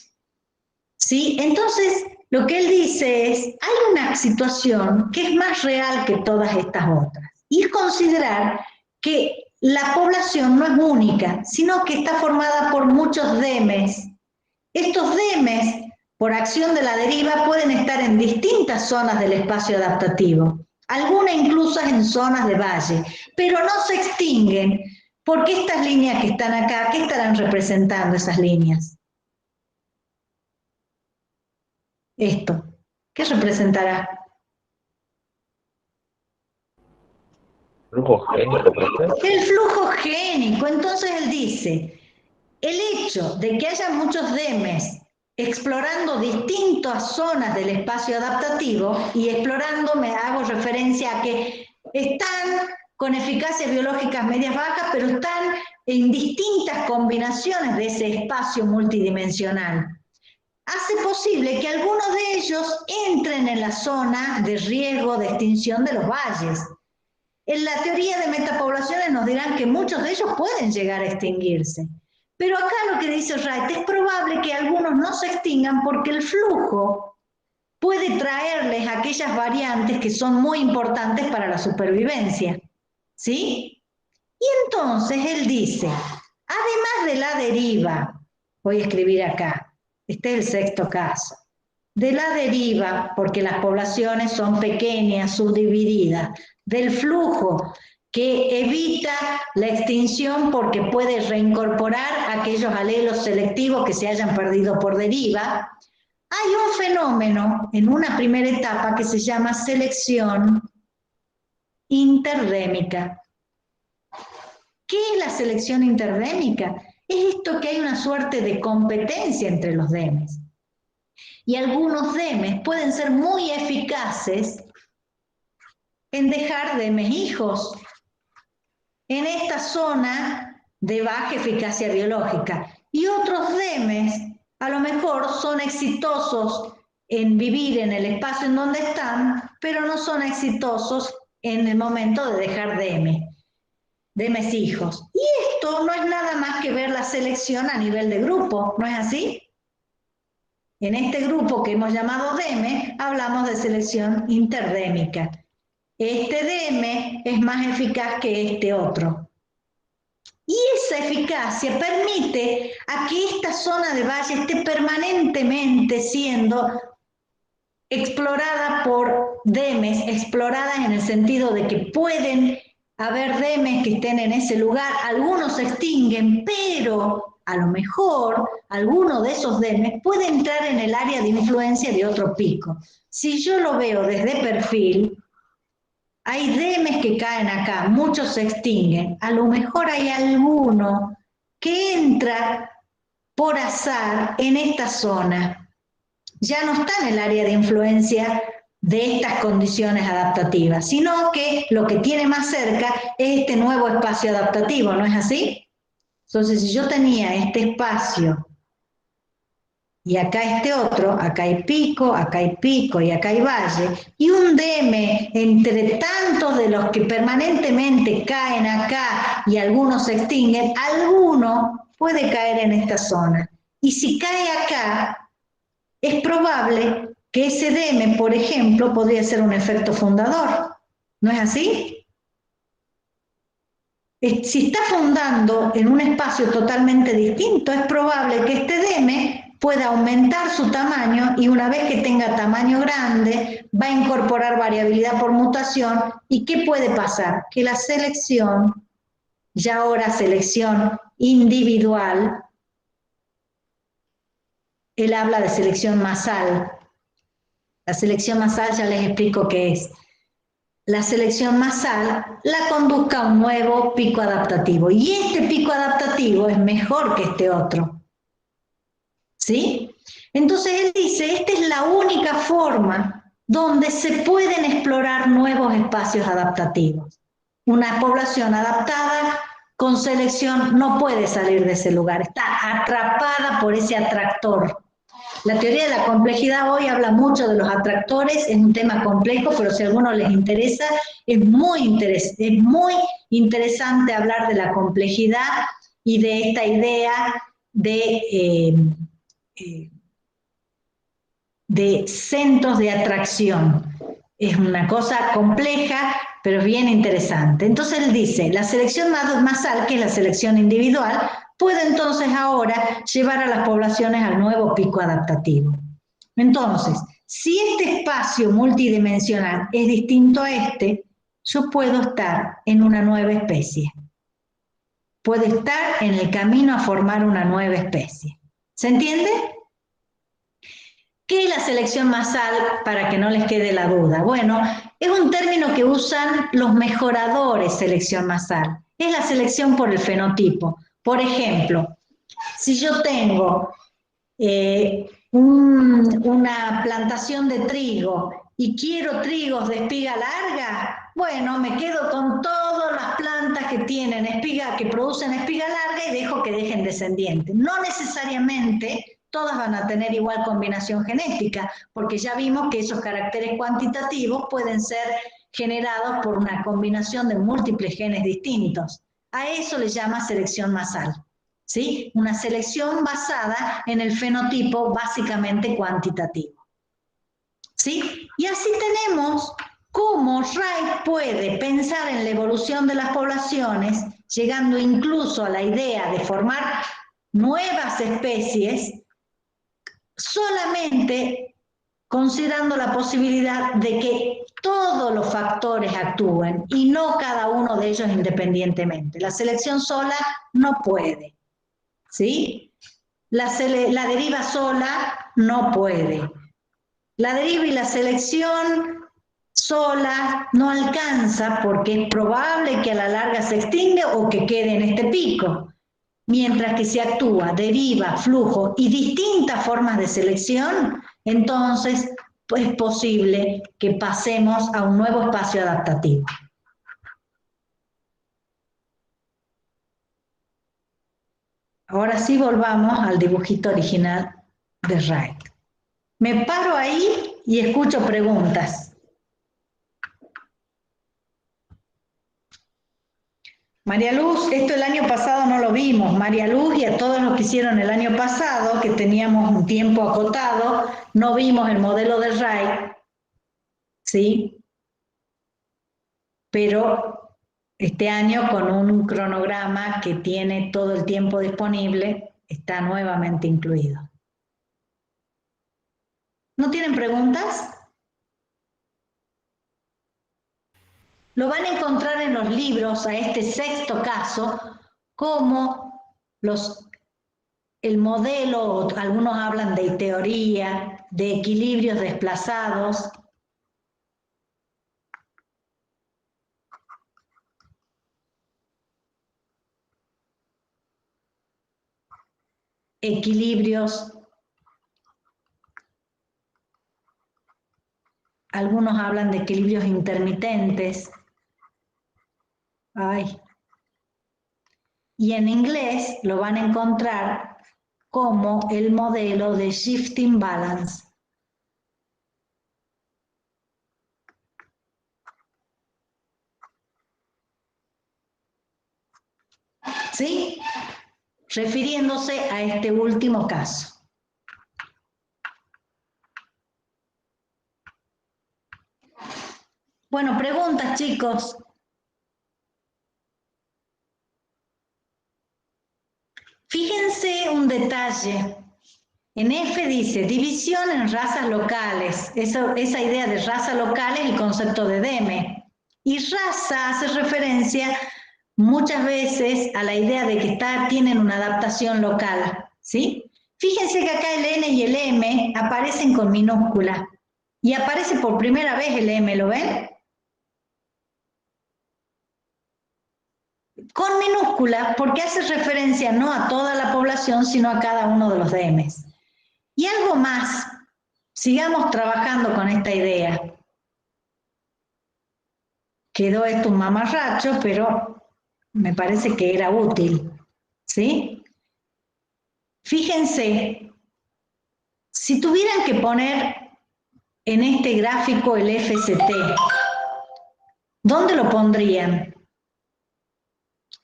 ¿sí? Entonces, lo que él dice es, hay una situación que es más real que todas estas otras, y es considerar que la población no es única, sino que está formada por muchos demes. Estos demes, por acción de la deriva, pueden estar en distintas zonas del espacio adaptativo, algunas incluso en zonas de valle, pero no se extinguen, porque estas líneas que están acá, ¿qué estarán representando esas líneas? Esto, ¿qué representará? Flujo génico, profe. El flujo génico. Entonces él dice, el hecho de que haya muchos demes explorando distintas zonas del espacio adaptativo, y explorando me hago referencia a que están con eficacias biológicas medias bajas, pero están en distintas combinaciones de ese espacio multidimensional. hace posible que algunos de ellos entren en la zona de riesgo de extinción de los valles. En la teoría de metapoblaciones nos dirán que muchos de ellos pueden llegar a extinguirse. Pero acá lo que dice Wright, es probable que algunos no se extingan porque el flujo puede traerles aquellas variantes que son muy importantes para la supervivencia. ¿Sí? Y entonces él dice, además de la deriva, voy a escribir acá, este es el sexto caso, de la deriva, porque las poblaciones son pequeñas, subdivididas, del flujo que evita la extinción porque puede reincorporar aquellos alelos selectivos que se hayan perdido por deriva, hay un fenómeno en una primera etapa que se llama selección interdémica. ¿Qué es la selección interdémica? Es esto que hay una suerte de competencia entre los demes. Y algunos demes pueden ser muy eficaces en dejar demes hijos en esta zona de baja eficacia biológica. Y otros demes a lo mejor son exitosos en vivir en el espacio en donde están, pero no son exitosos en el momento de dejar demes hijos. Y esto no es nada más que ver la selección a nivel de grupo, ¿no es así? En este grupo que hemos llamado deme, hablamos de selección interdémica. Este deme es más eficaz que este otro. Y esa eficacia permite a que esta zona de valle esté permanentemente siendo explorada por demes, exploradas en el sentido de que pueden haber demes que estén en ese lugar, algunos se extinguen, pero a lo mejor alguno de esos demes puede entrar en el área de influencia de otro pico. Si yo lo veo desde perfil, hay demes que caen acá, muchos se extinguen, a lo mejor hay alguno que entra por azar en esta zona. Ya no está en el área de influencia de estas condiciones adaptativas, sino que lo que tiene más cerca es este nuevo espacio adaptativo, ¿no es así? Entonces, si yo tenía este espacio y acá este otro, acá hay pico y acá hay valle, y un DM entre tantos de los que permanentemente caen acá y algunos se extinguen, alguno puede caer en esta zona. Y si cae acá, es probable que ese DM, por ejemplo, podría ser un efecto fundador. ¿No es así? Si está fundando en un espacio totalmente distinto, es probable que este DM pueda aumentar su tamaño y una vez que tenga tamaño grande, va a incorporar variabilidad por mutación. ¿Y qué puede pasar? Que la selección, ya ahora selección individual, él habla de selección masal. La selección masal ya les explico qué es. La selección masal la conduzca a un nuevo pico adaptativo. Y este pico adaptativo es mejor que este otro. ¿Sí? Entonces él dice, esta es la única forma donde se pueden explorar nuevos espacios adaptativos. Una población adaptada con selección no puede salir de ese lugar, está atrapada por ese atractor. La teoría de la complejidad hoy habla mucho de los atractores, es un tema complejo, pero si a alguno les interesa, es muy interesante hablar de la complejidad y de esta idea de centros de atracción. Es una cosa compleja, pero es bien interesante. Entonces él dice, la selección masal, que es la selección individual, puede entonces ahora llevar a las poblaciones al nuevo pico adaptativo. Entonces, si este espacio multidimensional es distinto a este, yo puedo estar en una nueva especie. Puedo estar en el camino a formar una nueva especie. ¿Se entiende? ¿Qué es la selección masal? Para que no les quede la duda. Bueno, es un término que usan los mejoradores, selección masal. Es la selección por el fenotipo. Por ejemplo, si yo tengo una plantación de trigo y quiero trigos de espiga larga, bueno, me quedo con todas las plantas que tienen espiga, que producen espiga larga y dejo que dejen descendientes. No necesariamente todas van a tener igual combinación genética, porque ya vimos que esos caracteres cuantitativos pueden ser generados por una combinación de múltiples genes distintos. A eso le llama selección masal, ¿sí? Una selección basada en el fenotipo básicamente cuantitativo, ¿sí? Y así tenemos cómo Wright puede pensar en la evolución de las poblaciones, llegando incluso a la idea de formar nuevas especies, solamente considerando la posibilidad de que todos los factores actúen y no cada uno de ellos independientemente. La selección sola no puede, ¿sí? La deriva sola no puede. La deriva y la selección sola no alcanza porque es probable que a la larga se extinga o que quede en este pico. Mientras que si actúa deriva, flujo y distintas formas de selección, entonces es posible que pasemos a un nuevo espacio adaptativo. Ahora sí volvamos al dibujito original de Wright. Me paro ahí y escucho preguntas. María Luz, esto el año pasado no lo vimos. María Luz y a todos los que hicieron el año pasado, que teníamos un tiempo acotado, no vimos el modelo de Wright, ¿sí? Pero este año con un cronograma que tiene todo el tiempo disponible, está nuevamente incluido. ¿No tienen preguntas? Lo van a encontrar en los libros a este sexto caso, como el modelo, algunos hablan de teoría, de equilibrios desplazados. Equilibrios, algunos hablan de equilibrios intermitentes. Ay. Y en inglés lo van a encontrar como el modelo de shifting balance. ¿Sí? Refiriéndose a este último caso. Bueno, preguntas, chicos. Fíjense un detalle. En F dice división en razas locales. Esa idea de raza local es el concepto de Demme. Y raza hace referencia muchas veces a la idea de que tienen una adaptación local, ¿sí? Fíjense que acá el N y el M aparecen con minúscula. Y aparece por primera vez el M, ¿lo ven? Con minúscula porque hace referencia no a toda la población, sino a cada uno de los DMs. Y algo más, sigamos trabajando con esta idea. Quedó esto un mamarracho, pero me parece que era útil, ¿sí? Fíjense, si tuvieran que poner en este gráfico el FST, ¿dónde lo pondrían?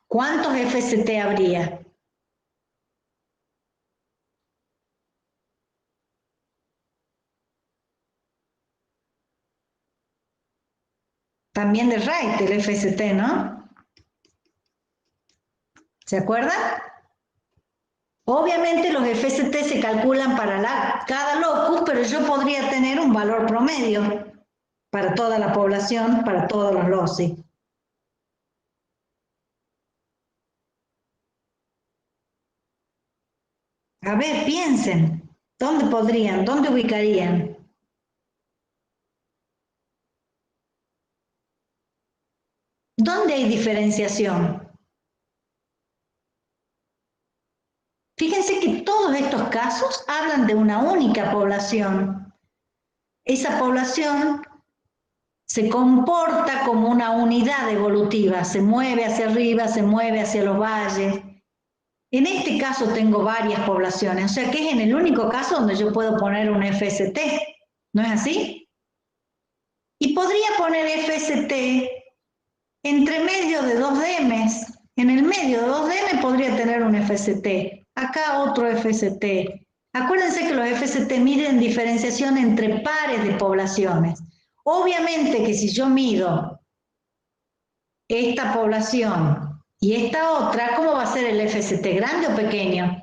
¿Cuántos FST habría? También de Wright, el FST, ¿no? ¿Se acuerdan? Obviamente los FST se calculan para cada locus, pero yo podría tener un valor promedio para toda la población, para todos los loci. A ver, piensen, ¿dónde podrían? ¿Dónde ubicarían? ¿Dónde hay diferenciación? Fíjense que todos estos casos hablan de una única población. Esa población se comporta como una unidad evolutiva, se mueve hacia arriba, se mueve hacia los valles. En este caso tengo varias poblaciones, o sea que es en el único caso donde yo puedo poner un FST, ¿no es así? Y podría poner FST entre medio de 2 DMs. En el medio de 2 DM podría tener un FST. Acá otro FST. Acuérdense que los FST miden diferenciación entre pares de poblaciones. Obviamente que si yo mido esta población y esta otra, ¿cómo va a ser el FST? ¿Grande o pequeño?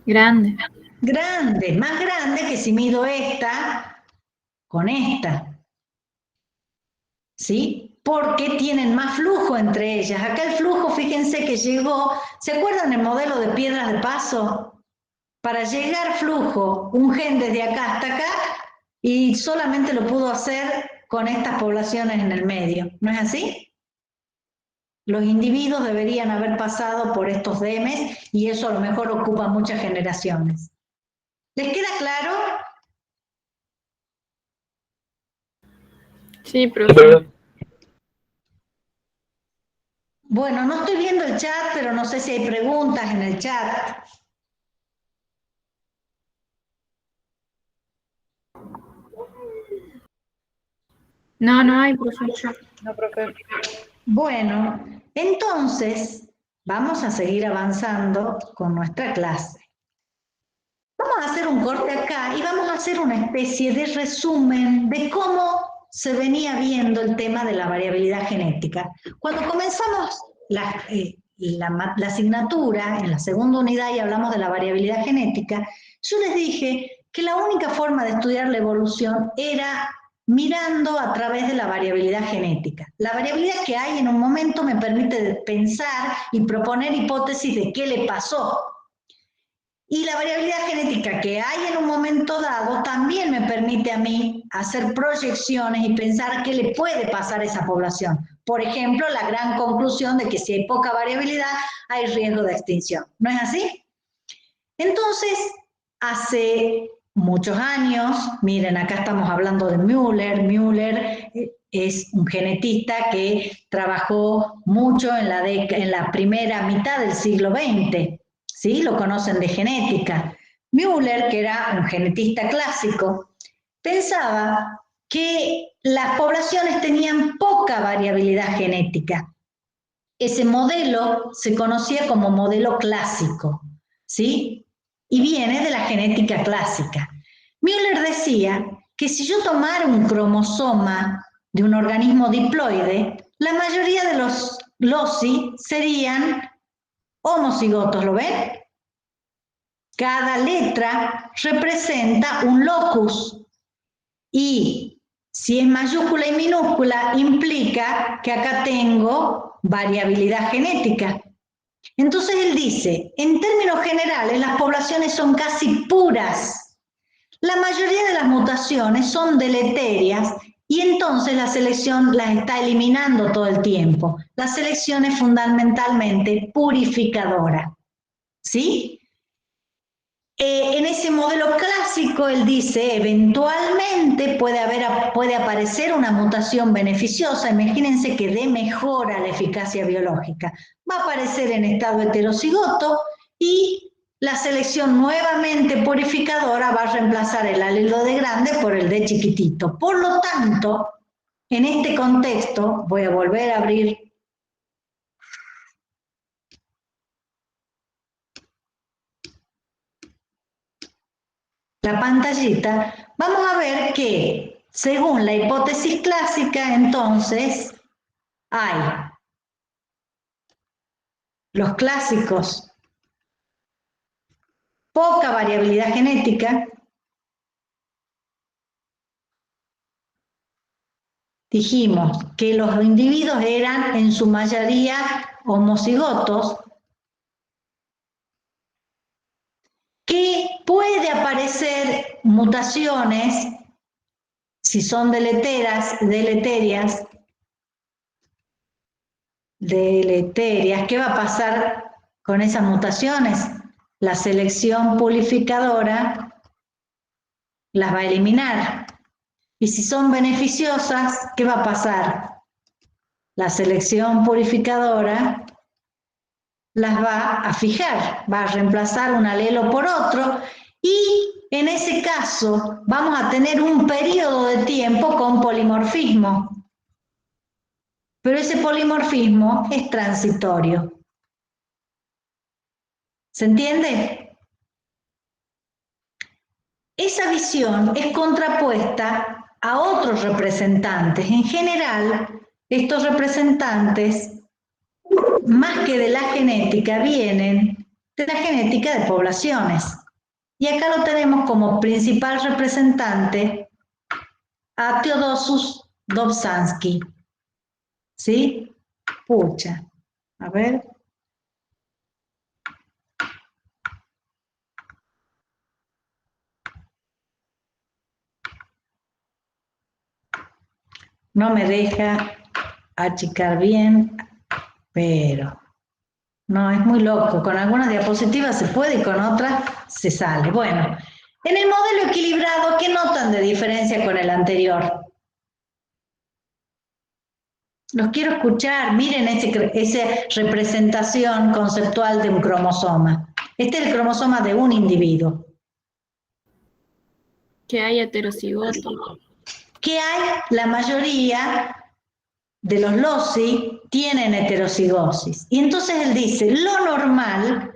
Grande. Grande, más grande que si mido esta con esta. ¿Sí? Porque tienen más flujo entre ellas. Acá el flujo, fíjense que llegó, ¿se acuerdan el modelo de piedras de paso? Para llegar flujo, un gen desde acá hasta acá, y solamente lo pudo hacer con estas poblaciones en el medio. ¿No es así? Los individuos deberían haber pasado por estos DMs y eso a lo mejor ocupa muchas generaciones. ¿Les queda claro? Sí, profe. Bueno, no estoy viendo el chat, pero no sé si hay preguntas en el chat. No, no hay, profe. No, profe. Bueno, entonces vamos a seguir avanzando con nuestra clase. Vamos a hacer un corte acá y vamos a hacer una especie de resumen de cómo se venía viendo el tema de la variabilidad genética. Cuando comenzamos la asignatura en la segunda unidad y hablamos de la variabilidad genética, yo les dije que la única forma de estudiar la evolución era mirando a través de la variabilidad genética. La variabilidad que hay en un momento me permite pensar y proponer hipótesis de qué le pasó. Y la variabilidad genética que hay en un momento dado también me permite a mí hacer proyecciones y pensar qué le puede pasar a esa población. Por ejemplo, la gran conclusión de que si hay poca variabilidad, hay riesgo de extinción. ¿No es así? Entonces, hace muchos años, miren, acá estamos hablando de Müller. Müller es un genetista que trabajó mucho en la primera mitad del siglo XX. ¿Sí? Lo conocen de genética. Müller, que era un genetista clásico, pensaba que las poblaciones tenían poca variabilidad genética. Ese modelo se conocía como modelo clásico, ¿sí? Y viene de la genética clásica. Müller decía que si yo tomara un cromosoma de un organismo diploide, la mayoría de los loci serían homocigotos, ¿lo ven? Cada letra representa un locus y si es mayúscula y minúscula implica que acá tengo variabilidad genética. Entonces él dice, en términos generales las poblaciones son casi puras. La mayoría de las mutaciones son deleterias y entonces la selección las está eliminando todo el tiempo. La selección es fundamentalmente purificadora. ¿Sí? En ese modelo clásico, él dice, eventualmente puede aparecer una mutación beneficiosa, imagínense que dé mejora la eficacia biológica. Va a aparecer en estado heterocigoto y la selección nuevamente purificadora va a reemplazar el alelo de grande por el de chiquitito. Por lo tanto, en este contexto, voy a volver a abrir la pantallita, vamos a ver que según la hipótesis clásica, entonces, hay los clásicos, poca variabilidad genética, dijimos que los individuos eran en su mayoría homocigotos, que puede aparecer mutaciones, si son deleterias, ¿qué va a pasar con esas mutaciones? La selección purificadora las va a eliminar. Y si son beneficiosas, ¿qué va a pasar? la selección purificadora las va a fijar, va a reemplazar un alelo por otro y en ese caso vamos a tener un periodo de tiempo con polimorfismo. Pero ese polimorfismo es transitorio. ¿Se entiende? Esa visión es contrapuesta a otros representantes. En general, estos representantes, más que de la genética, vienen de la genética de poblaciones. Y acá lo tenemos como principal representante a Theodosus Dobzhansky. ¿Sí? Pucha. A ver. No me deja achicar bien, pero no, es muy loco. Con algunas diapositivas se puede y con otras se sale. Bueno, en el modelo equilibrado, ¿qué notan de diferencia con el anterior? Los quiero escuchar. Miren esa representación conceptual de un cromosoma. Este es el cromosoma de un individuo. Que hay heterocigoto. ¿Qué hay? La mayoría de los loci tienen heterocigosis. Y entonces él dice, lo normal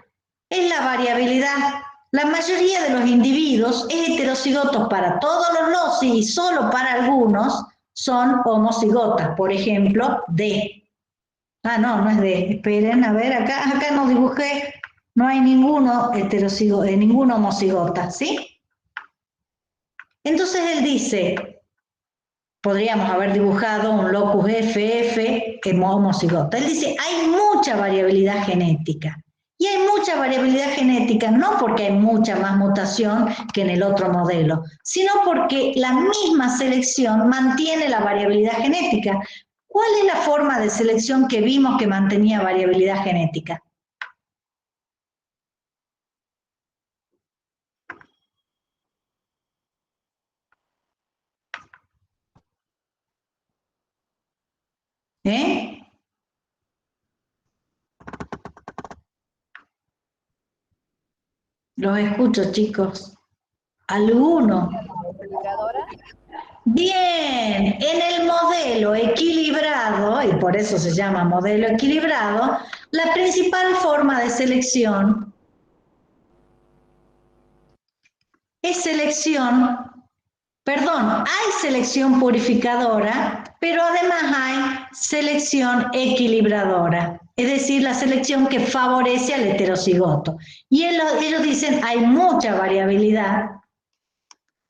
es la variabilidad. La mayoría de los individuos es heterocigotos para todos los loci y solo para algunos son homocigotas. Por ejemplo, D. Ah, no, no es D. Esperen, a ver, acá no dibujé, no hay ninguno ningún homocigota, ¿sí? Entonces él dice, podríamos haber dibujado un locus FF homocigota. Él dice, hay mucha variabilidad genética. Y hay mucha variabilidad genética no porque hay mucha más mutación que en el otro modelo, sino porque la misma selección mantiene la variabilidad genética. ¿Cuál es la forma de selección que vimos que mantenía variabilidad genética? ¿Eh? Los escucho, chicos. ¿Alguno? ¿Equilibradora? Bien, en el modelo equilibrado, y por eso se llama modelo equilibrado, la principal forma de selección es hay selección purificadora, pero además hay selección equilibradora, es decir, la selección que favorece al heterocigoto. Y ellos dicen, hay mucha variabilidad.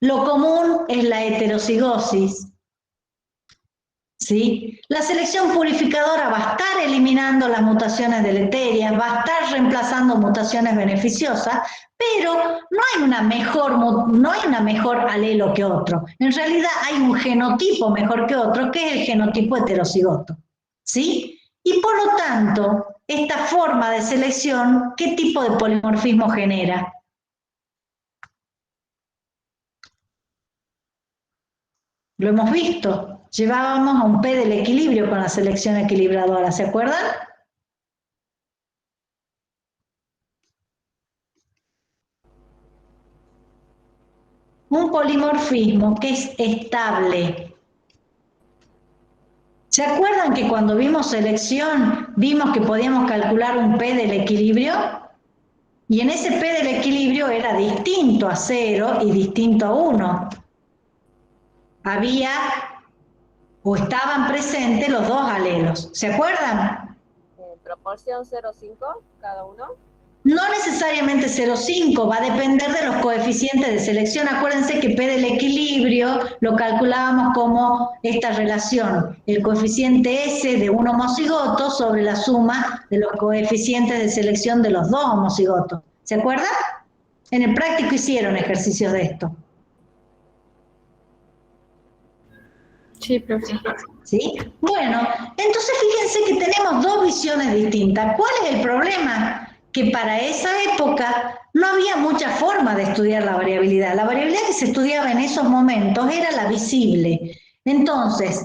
Lo común es la heterocigosis, ¿sí? La selección purificadora va a estar eliminando las mutaciones deleterias, va a estar reemplazando mutaciones beneficiosas, pero no hay una mejor alelo que otro. En realidad hay un genotipo mejor que otro, que es el genotipo heterocigoto, ¿sí? Y por lo tanto, esta forma de selección, ¿qué tipo de polimorfismo genera? Lo hemos visto, llevábamos a un P del equilibrio con la selección equilibradora, ¿se acuerdan? Un polimorfismo que es estable. ¿Se acuerdan que cuando vimos selección, vimos que podíamos calcular un P del equilibrio? Y en ese P del equilibrio era distinto a 0 y distinto a 1. Había o estaban presentes los dos alelos. ¿Se acuerdan? En proporción 0,5 cada uno. No necesariamente 0,5, va a depender de los coeficientes de selección. Acuérdense que P del equilibrio lo calculábamos como esta relación, el coeficiente S de un homocigoto sobre la suma de los coeficientes de selección de los dos homocigotos. ¿Se acuerdan? En el práctico hicieron ejercicios de esto. Sí, profe. ¿Sí? Bueno, entonces fíjense que tenemos dos visiones distintas. ¿Cuál es el problema? Que para esa época no había mucha forma de estudiar la variabilidad. La variabilidad que se estudiaba en esos momentos era la visible. Entonces,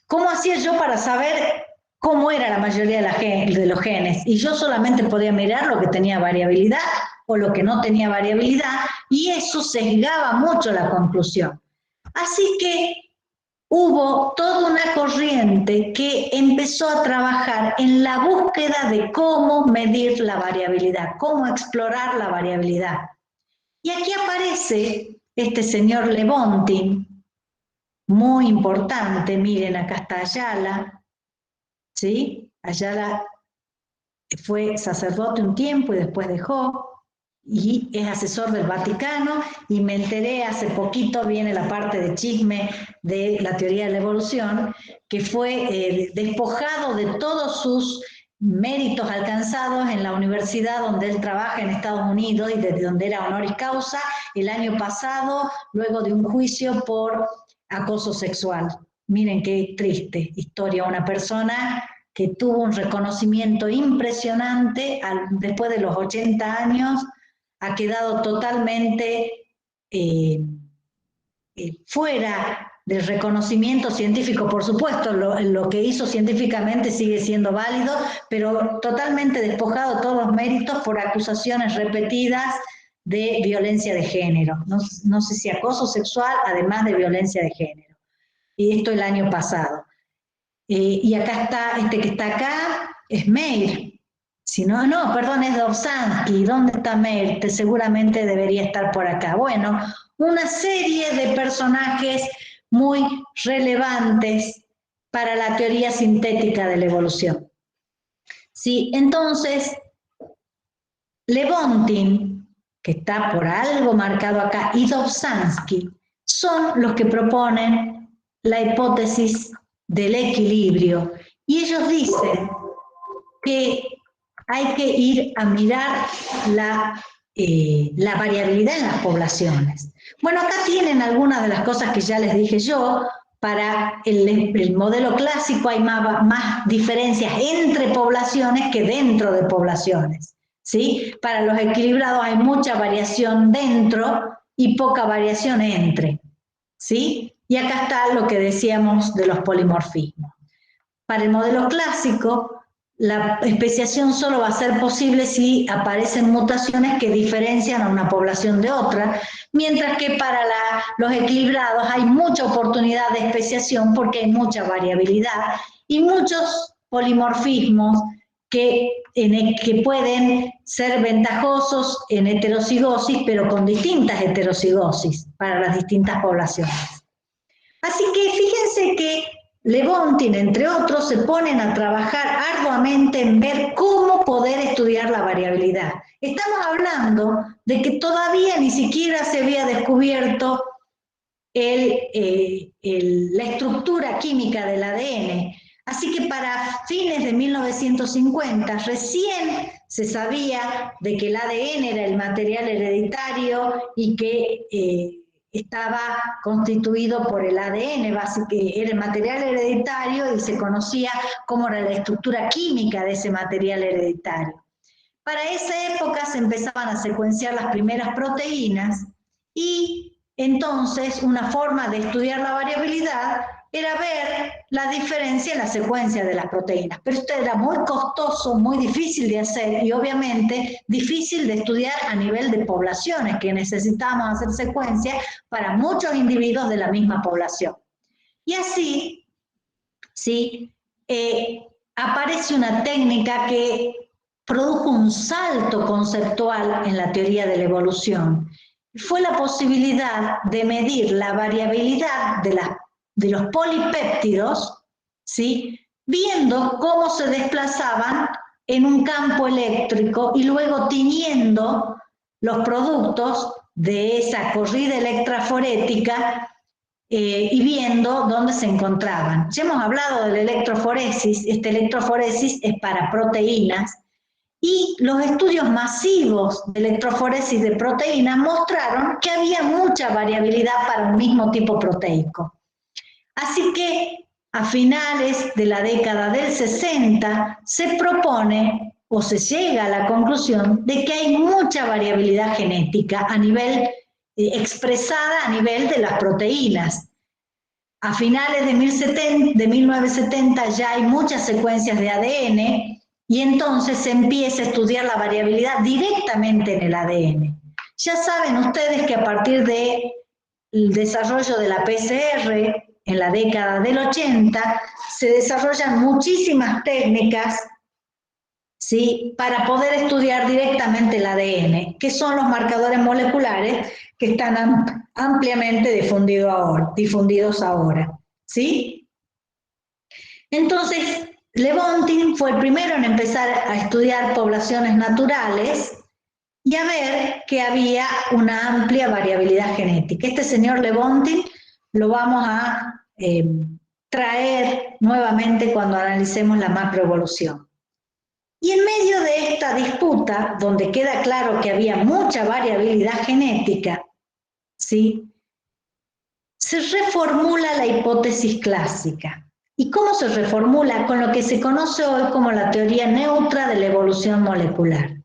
¿cómo hacía yo para saber cómo era la mayoría de los genes, y yo solamente podía mirar lo que tenía variabilidad o lo que no tenía variabilidad, y eso sesgaba mucho la conclusión. Así que hubo toda una corriente que empezó a trabajar en la búsqueda de cómo medir la variabilidad, cómo explorar la variabilidad. Y aquí aparece este señor Lewontin, muy importante, miren, acá está Ayala, ¿sí? Ayala fue sacerdote un tiempo y después dejó, y es asesor del Vaticano, y me enteré hace poquito, viene la parte de chisme de la teoría de la evolución, que fue despojado de todos sus méritos alcanzados en la universidad donde él trabaja en Estados Unidos y desde donde era honoris causa el año pasado, luego de un juicio por acoso sexual. Miren qué triste historia, una persona que tuvo un reconocimiento impresionante después de los 80 años, ha quedado totalmente fuera del reconocimiento científico. Por supuesto, lo que hizo científicamente sigue siendo válido, pero totalmente despojado de todos los méritos por acusaciones repetidas de violencia de género. No sé si acoso sexual, además de violencia de género. Y esto el año pasado. Y acá está, este que está acá, es Meir. Si no, perdón, es Dobzhansky. ¿Dónde está Meir? Seguramente debería estar por acá. Bueno, una serie de personajes muy relevantes para la teoría sintética de la evolución. Sí, entonces, Lewontin, que está por algo marcado acá, y Dobzhansky, son los que proponen la hipótesis del equilibrio. Y ellos dicen que hay que ir a mirar la variabilidad en las poblaciones. Bueno, acá tienen algunas de las cosas que ya les dije yo. Para el modelo clásico hay más diferencias entre poblaciones que dentro de poblaciones, ¿sí? Para los equilibrados hay mucha variación dentro y poca variación entre, ¿sí? Y acá está lo que decíamos de los polimorfismos. Para el modelo clásico, la especiación solo va a ser posible si aparecen mutaciones que diferencian a una población de otra, mientras que para los equilibrados hay mucha oportunidad de especiación porque hay mucha variabilidad y muchos polimorfismos que pueden ser ventajosos en heterocigosis, pero con distintas heterocigosis para las distintas poblaciones. Así que fíjense que Lewontin, entre otros, se ponen a trabajar arduamente en ver cómo poder estudiar la variabilidad. Estamos hablando de que todavía ni siquiera se había descubierto la estructura química del ADN. Así que para fines de 1950 recién se sabía de que el ADN era el material hereditario y que estaba constituido por el ADN, básicamente era el material hereditario y se conocía cómo era la estructura química de ese material hereditario. Para esa época se empezaban a secuenciar las primeras proteínas y entonces una forma de estudiar la variabilidad era ver la diferencia en la secuencia de las proteínas. Pero esto era muy costoso, muy difícil de hacer y obviamente difícil de estudiar a nivel de poblaciones, que necesitábamos hacer secuencias para muchos individuos de la misma población. Y así, ¿sí? Aparece una técnica que produjo un salto conceptual en la teoría de la evolución. Fue la posibilidad de medir la variabilidad de los polipéptidos, ¿sí? Viendo cómo se desplazaban en un campo eléctrico y luego tiñendo los productos de esa corrida electroforética y viendo dónde se encontraban. Ya hemos hablado de la electroforesis. Esta electroforesis es para proteínas y los estudios masivos de electroforesis de proteínas mostraron que había mucha variabilidad para un mismo tipo proteico. Así que a finales de la década del 60 se propone o se llega a la conclusión de que hay mucha variabilidad genética a nivel expresada a nivel de las proteínas. a finales de 1970 ya hay muchas secuencias de ADN y entonces se empieza a estudiar la variabilidad directamente en el ADN. Ya saben ustedes que a partir del desarrollo de la PCR en la década del 80 se desarrollan muchísimas técnicas, ¿sí?, para poder estudiar directamente el ADN, que son los marcadores moleculares que están ampliamente difundidos ahora, ¿sí? Entonces, Lewontin fue el primero en empezar a estudiar poblaciones naturales y a ver que había una amplia variabilidad genética. Este señor Lewontin lo vamos a traer nuevamente cuando analicemos la macroevolución. Y en medio de esta disputa, donde queda claro que había mucha variabilidad genética, ¿sí?, se reformula la hipótesis clásica. ¿Y cómo se reformula? Con lo que se conoce hoy como la teoría neutra de la evolución molecular.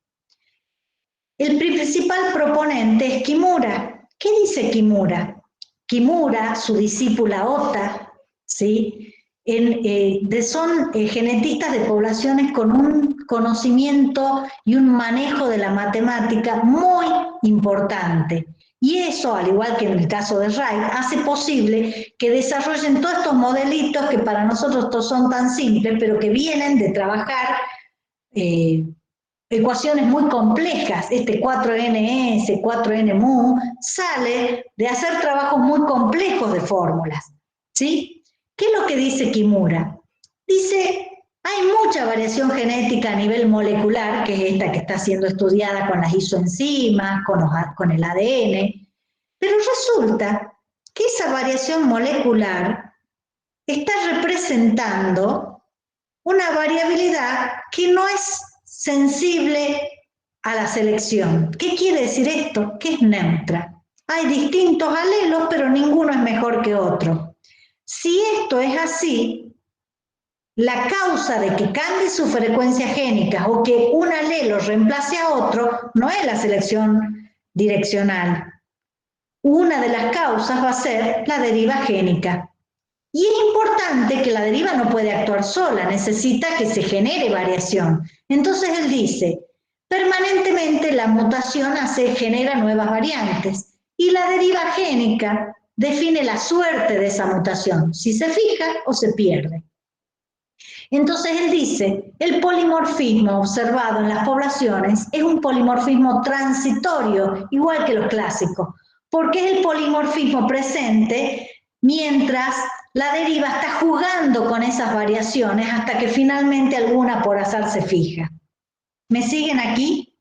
El principal proponente es Kimura. ¿Qué dice Kimura? Kimura, su discípula Ota, ¿sí?, son genetistas de poblaciones con un conocimiento y un manejo de la matemática muy importante. Y eso, al igual que en el caso de Wright, hace posible que desarrollen todos estos modelitos que para nosotros todos son tan simples, pero que vienen de trabajar ecuaciones muy complejas. Este 4NS, 4NMU, sale de hacer trabajos muy complejos de fórmulas, ¿sí? ¿Qué es lo que dice Kimura? Dice, hay mucha variación genética a nivel molecular, que es esta que está siendo estudiada con las isoenzimas, con el ADN, pero resulta que esa variación molecular está representando una variabilidad que no es sensible a la selección. ¿Qué quiere decir esto? Que es neutra. Hay distintos alelos, pero ninguno es mejor que otro. Si esto es así, la causa de que cambie su frecuencia génica o que un alelo reemplace a otro no es la selección direccional. Una de las causas va a ser la deriva génica. Y es importante que la deriva no puede actuar sola, necesita que se genere variación. Entonces él dice, permanentemente la mutación genera nuevas variantes y la deriva génica define la suerte de esa mutación, si se fija o se pierde. Entonces él dice, el polimorfismo observado en las poblaciones es un polimorfismo transitorio, igual que los clásicos, porque es el polimorfismo presente mientras la deriva está jugando con esas variaciones hasta que finalmente alguna por azar se fija. ¿Me siguen aquí?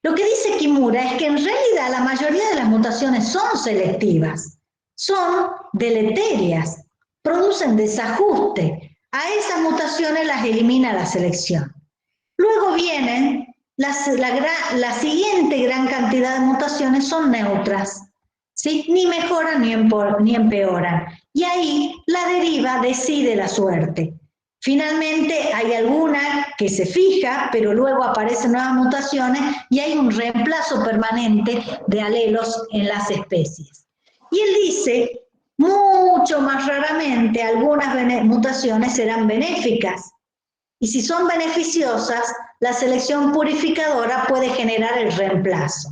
Lo que dice Kimura es que en realidad la mayoría de las mutaciones son selectivas, son deleterias, producen desajuste. A esas mutaciones las elimina la selección. Luego vienen, la siguiente gran cantidad de mutaciones son neutras, ¿sí? Ni mejoran ni empeoran. Y ahí la deriva decide la suerte. Finalmente hay alguna que se fija, pero luego aparecen nuevas mutaciones y hay un reemplazo permanente de alelos en las especies. Y él dice, mucho más raramente algunas mutaciones serán benéficas. Y si son beneficiosas, la selección purificadora puede generar el reemplazo.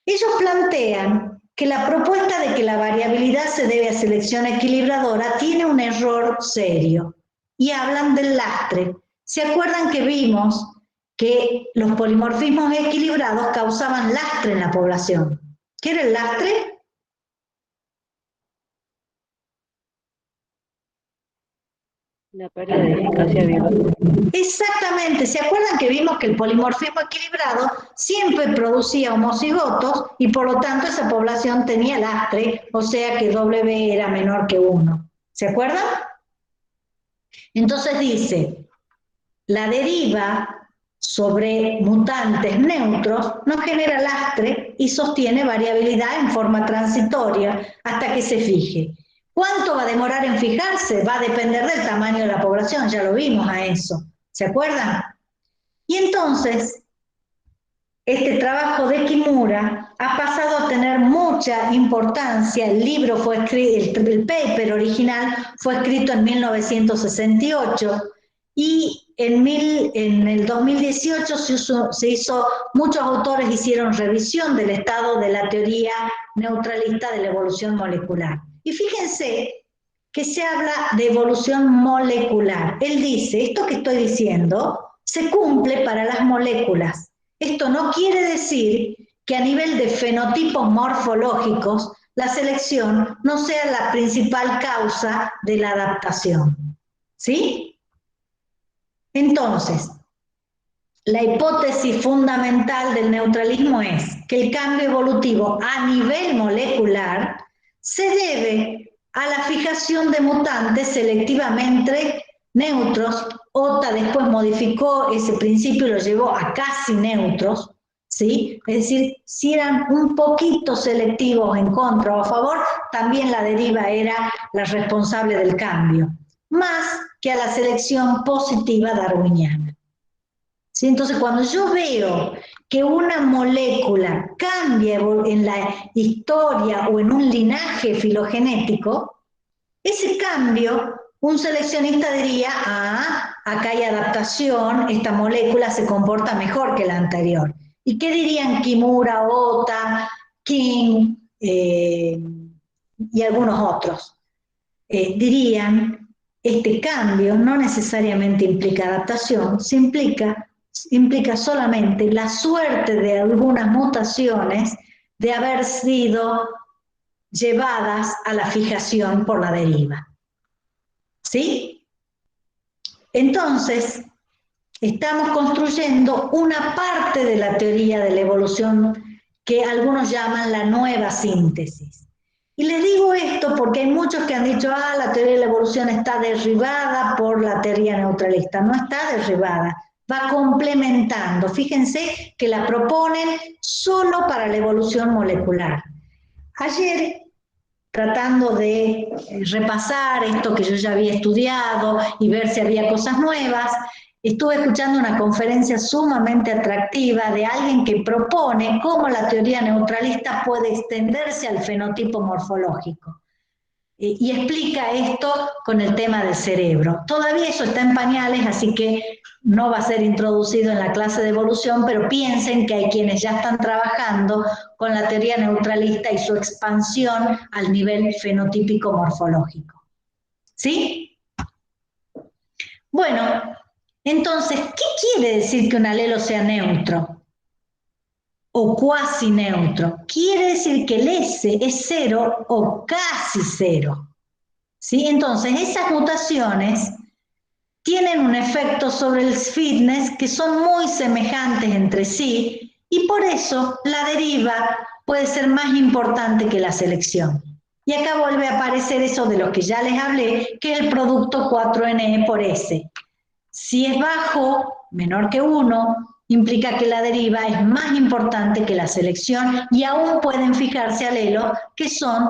Ellos plantean que la propuesta de que la variabilidad se debe a selección equilibradora tiene un error serio. Y hablan del lastre. ¿Se acuerdan que vimos que los polimorfismos equilibrados causaban lastre en la población? ¿Qué era el lastre? La pérdida de eficacia biológica. Exactamente. ¿Se acuerdan que vimos que el polimorfismo equilibrado siempre producía homocigotos y por lo tanto esa población tenía lastre, o sea que W era menor que 1? ¿Se acuerdan? Entonces dice, la deriva sobre mutantes neutros no genera lastre y sostiene variabilidad en forma transitoria hasta que se fije. ¿Cuánto va a demorar en fijarse? Va a depender del tamaño de la población, ya lo vimos a eso. ¿Se acuerdan? Y entonces, este trabajo de Kimura ha pasado a tener mucha importancia. El libro fue escrito, el paper original fue escrito en 1968 y en el 2018 muchos autores hicieron revisión del estado de la teoría neutralista de la evolución molecular. Y fíjense que se habla de evolución molecular. Él dice, esto que estoy diciendo se cumple para las moléculas. Esto no quiere decir que a nivel de fenotipos morfológicos la selección no sea la principal causa de la adaptación. ¿Sí? Entonces, la hipótesis fundamental del neutralismo es que el cambio evolutivo a nivel molecular se debe a la fijación de mutantes selectivamente neutros. Ota después modificó ese principio y lo llevó a casi neutros, ¿sí? Es decir, si eran un poquito selectivos en contra o a favor, también la deriva era la responsable del cambio, más que a la selección positiva darwiniana. ¿Sí? Entonces, cuando yo veo que una molécula cambia en la historia o en un linaje filogenético, ese cambio, un seleccionista diría, acá hay adaptación, esta molécula se comporta mejor que la anterior. ¿Y qué dirían Kimura, Ota, King y algunos otros? Dirían, este cambio no necesariamente implica adaptación, implica solamente la suerte de algunas mutaciones de haber sido llevadas a la fijación por la deriva. ¿Sí? Entonces, estamos construyendo una parte de la teoría de la evolución que algunos llaman la nueva síntesis. Y les digo esto porque hay muchos que han dicho, la teoría de la evolución está derribada por la teoría neutralista. No está derribada, va complementando. Fíjense que la proponen solo para la evolución molecular. Ayer, tratando de repasar esto que yo ya había estudiado y ver si había cosas nuevas, estuve escuchando una conferencia sumamente atractiva de alguien que propone cómo la teoría neutralista puede extenderse al fenotipo morfológico. Y explica esto con el tema del cerebro. Todavía eso está en pañales, así que no va a ser introducido en la clase de evolución, pero piensen que hay quienes ya están trabajando con la teoría neutralista y su expansión al nivel fenotípico morfológico. ¿Sí? Bueno, entonces, ¿qué quiere decir que un alelo sea neutro? O cuasi neutro. Quiere decir que el S es cero o casi cero. ¿Sí? Entonces, esas mutaciones tienen un efecto sobre el fitness que son muy semejantes entre sí y por eso la deriva puede ser más importante que la selección. Y acá vuelve a aparecer eso de lo que ya les hablé, que es el producto 4NE por S. Si es bajo, menor que 1, implica que la deriva es más importante que la selección y aún pueden fijarse alelos que son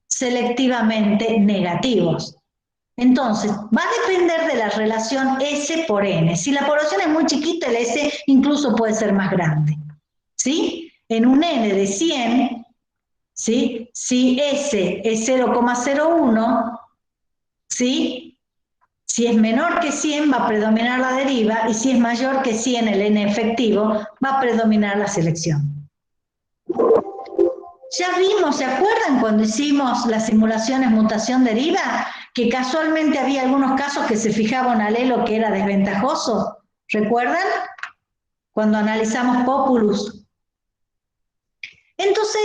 selectivamente negativos. Entonces, va a depender de la relación S por N. Si la población es muy chiquita, el S incluso puede ser más grande. ¿Sí? En un N de 100, ¿sí? Si S es 0,01, ¿sí? Si es menor que 100 va a predominar la deriva y si es mayor que 100 el N efectivo va a predominar la selección. Ya vimos, ¿se acuerdan cuando hicimos las simulaciones mutación-deriva? Que casualmente había algunos casos que se fijaba un alelo que era desventajoso. ¿Recuerdan? Cuando analizamos Populus. Entonces,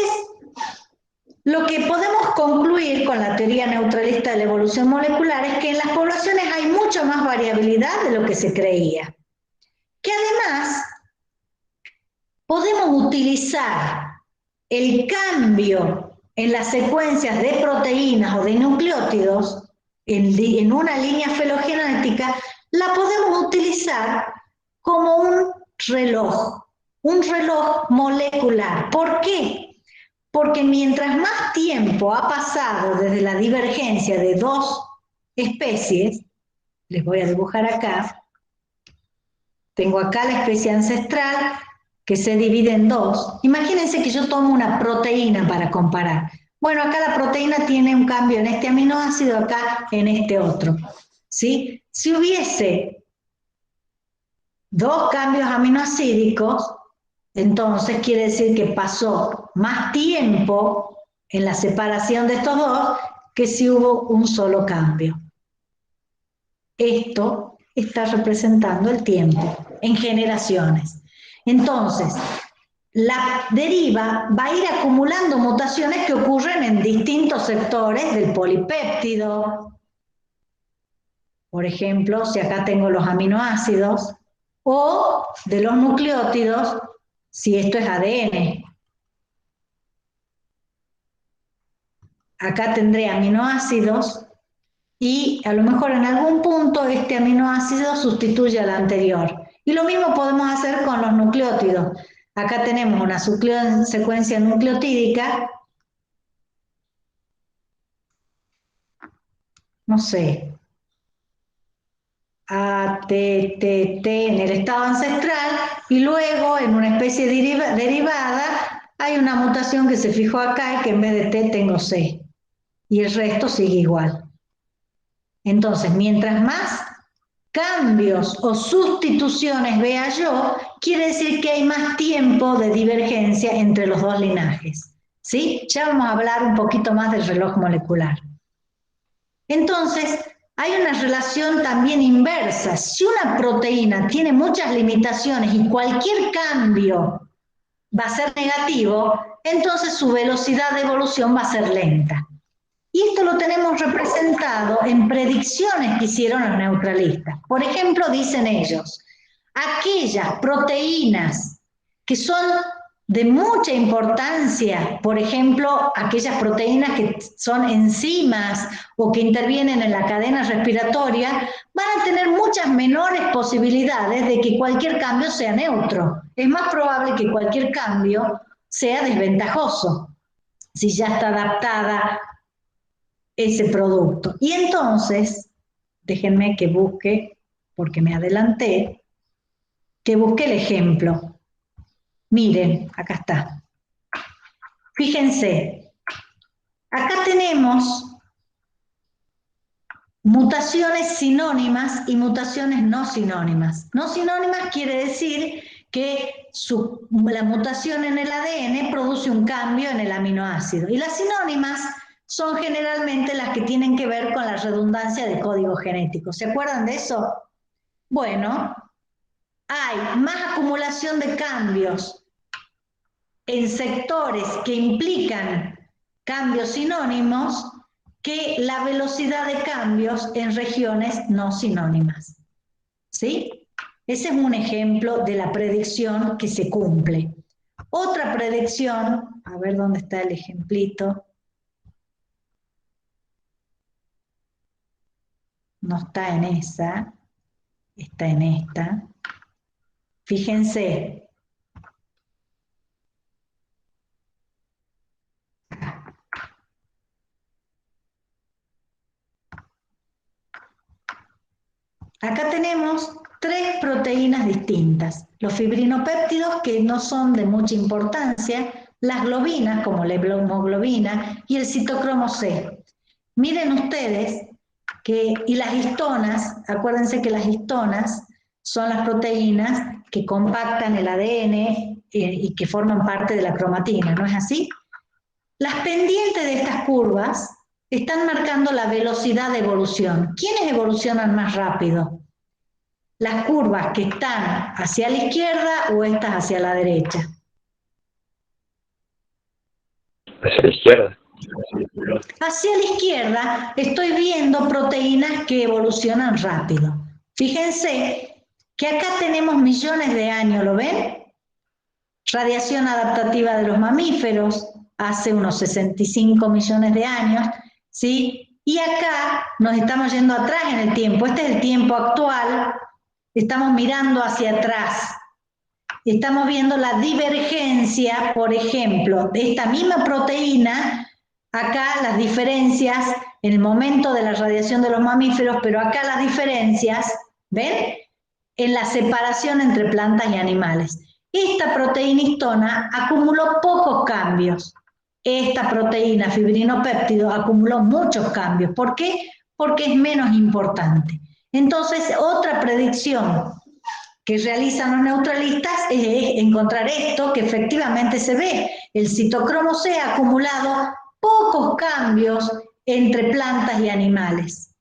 lo que podemos concluir con la teoría neutralista de la evolución molecular es que en las poblaciones hay mucha más variabilidad de lo que se creía. Que además, podemos utilizar el cambio en las secuencias de proteínas o de nucleótidos en una línea filogenética, la podemos utilizar como un reloj molecular. ¿Por qué? Porque mientras más tiempo ha pasado desde la divergencia de dos especies, les voy a dibujar acá, tengo acá la especie ancestral, que se divide en dos. Imagínense que yo tomo una proteína para comparar. Bueno, acá la proteína tiene un cambio en este aminoácido, acá en este otro, ¿sí? Si hubiese dos cambios aminoácidicos, entonces quiere decir que pasó más tiempo en la separación de estos dos que si hubo un solo cambio. Esto está representando el tiempo en generaciones. Entonces, la deriva va a ir acumulando mutaciones que ocurren en distintos sectores del polipéptido. Por ejemplo, si acá tengo los aminoácidos, o de los nucleótidos, si esto es ADN. Acá tendré aminoácidos y a lo mejor en algún punto este aminoácido sustituye al anterior. Y lo mismo podemos hacer con los nucleótidos. Acá tenemos una secuencia nucleotídica, no sé, A, T, T, T en el estado ancestral, y luego en una especie derivada hay una mutación que se fijó acá y que en vez de T tengo C, y el resto sigue igual. Entonces, mientras más cambios o sustituciones vea yo, quiere decir que hay más tiempo de divergencia entre los dos linajes, ¿sí? Ya vamos a hablar un poquito más del reloj molecular. Entonces, hay una relación también inversa. Si una proteína tiene muchas limitaciones y cualquier cambio va a ser negativo, entonces su velocidad de evolución va a ser lenta. Y esto lo tenemos representado en predicciones que hicieron los neutralistas. Por ejemplo, dicen ellos, aquellas proteínas que son de mucha importancia, por ejemplo, aquellas proteínas que son enzimas o que intervienen en la cadena respiratoria, van a tener muchas menores posibilidades de que cualquier cambio sea neutro. Es más probable que cualquier cambio sea desventajoso, si ya está adaptada ese producto. Y entonces, déjenme que busque, porque me adelanté, que busque el ejemplo. Miren, acá está. Fíjense, acá tenemos mutaciones sinónimas y mutaciones no sinónimas. No sinónimas quiere decir que la mutación en el ADN produce un cambio en el aminoácido. Y las sinónimas son generalmente las que tienen que ver con la redundancia de código genético. ¿Se acuerdan de eso? Bueno, hay más acumulación de cambios en sectores que implican cambios sinónimos que la velocidad de cambios en regiones no sinónimas. ¿Sí? Ese es un ejemplo de la predicción que se cumple. Otra predicción, a ver dónde está el ejemplito. No está en esa, está en esta. Fíjense. Acá tenemos 3 proteínas distintas. Los fibrinopéptidos, que no son de mucha importancia, las globinas, como la hemoglobina, y el citocromo C. Miren ustedes que, y las histonas, acuérdense que las histonas son las proteínas que compactan el ADN y que forman parte de la cromatina, ¿no es así? Las pendientes de estas curvas están marcando la velocidad de evolución. ¿Quiénes evolucionan más rápido? ¿Las curvas que están hacia la izquierda o estas hacia la derecha? Hacia la izquierda. Hacia la izquierda estoy viendo proteínas que evolucionan rápido. Fíjense que acá tenemos millones de años, ¿lo ven? Radiación adaptativa de los mamíferos, hace unos 65 millones de años, ¿sí? Y acá nos estamos yendo atrás en el tiempo. Este es el tiempo actual, estamos mirando hacia atrás. Estamos viendo la divergencia, por ejemplo, de esta misma proteína, acá las diferencias en el momento de la radiación de los mamíferos, pero acá las diferencias, ¿ven? En la separación entre plantas y animales. esta proteína histona acumuló pocos cambios. Esta proteína fibrinopéptido acumuló muchos cambios. ¿Por qué? Porque es menos importante. Entonces, otra predicción que realizan los neutralistas es encontrar esto que efectivamente se ve. El citocromo C ha acumulado pocos cambios entre plantas y animales.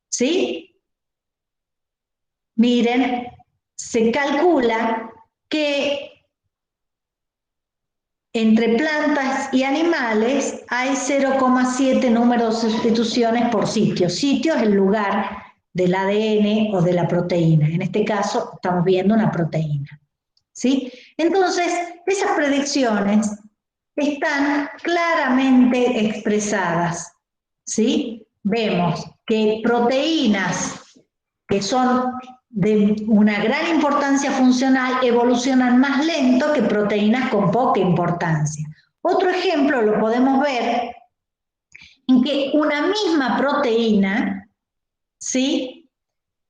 ¿Sí? Miren, se calcula que entre plantas y animales hay 0,7 número de sustituciones por sitio. Sitio es el lugar del ADN o de la proteína. En este caso estamos viendo una proteína. ¿Sí? Entonces, esas predicciones están claramente expresadas. ¿Sí? Vemos que proteínas que son de una gran importancia funcional evolucionan más lento que proteínas con poca importancia. Otro ejemplo lo podemos ver en que una misma proteína, ¿sí?,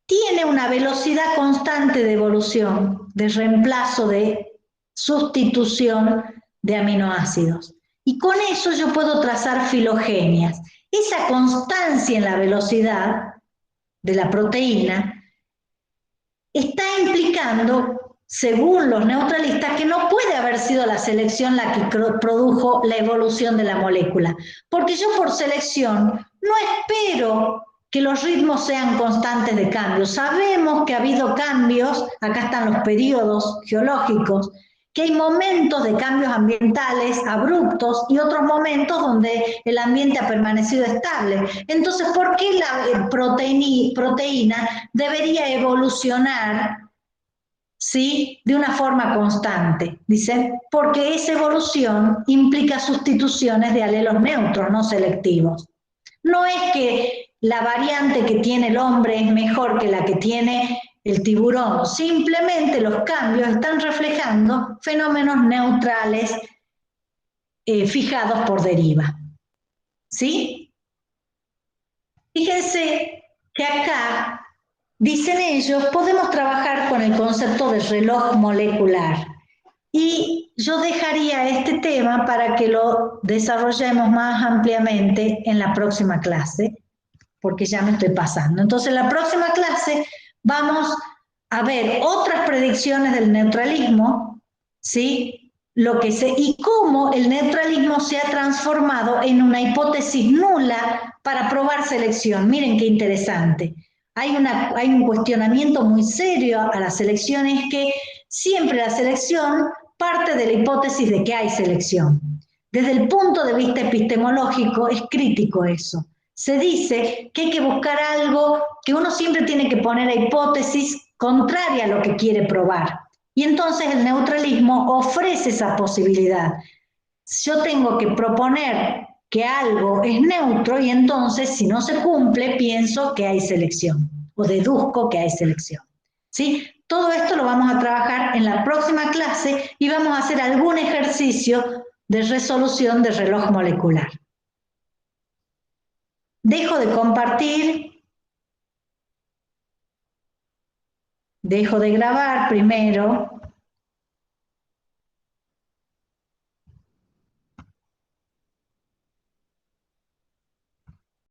tiene una velocidad constante de evolución, de reemplazo, de sustitución de aminoácidos. Y con eso yo puedo trazar filogenias. Esa constancia en la velocidad de la proteína está implicando, según los neutralistas, que no puede haber sido la selección la que produjo la evolución de la molécula, porque yo por selección no espero que los ritmos sean constantes de cambio. Sabemos que ha habido cambios, acá están los periodos geológicos, que hay momentos de cambios ambientales abruptos y otros momentos donde el ambiente ha permanecido estable. Entonces, ¿por qué la proteína debería evolucionar, ¿sí?, de una forma constante? Dice, porque esa evolución implica sustituciones de alelos neutros, no selectivos. No es que la variante que tiene el hombre es mejor que la que tiene el tiburón, simplemente los cambios están reflejando fenómenos neutrales fijados por deriva. ¿Sí? Fíjense que acá, dicen ellos, podemos trabajar con el concepto de reloj molecular. Y yo dejaría este tema para que lo desarrollemos más ampliamente en la próxima clase, porque ya me estoy pasando. Entonces, en la próxima clase vamos a ver otras predicciones del neutralismo, ¿sí? Y cómo el neutralismo se ha transformado en una hipótesis nula para probar selección. Miren qué interesante. Hay un cuestionamiento muy serio a la selección, es que siempre la selección parte de la hipótesis de que hay selección. Desde el punto de vista epistemológico es crítico eso. Se dice que hay que buscar algo, que uno siempre tiene que poner a hipótesis contraria a lo que quiere probar. Y entonces el neutralismo ofrece esa posibilidad. Yo tengo que proponer que algo es neutro y entonces, si no se cumple, pienso que hay selección o deduzco que hay selección. ¿Sí? Todo esto lo vamos a trabajar en la próxima clase y vamos a hacer algún ejercicio de resolución de reloj molecular. Dejo de compartir, dejo de grabar primero.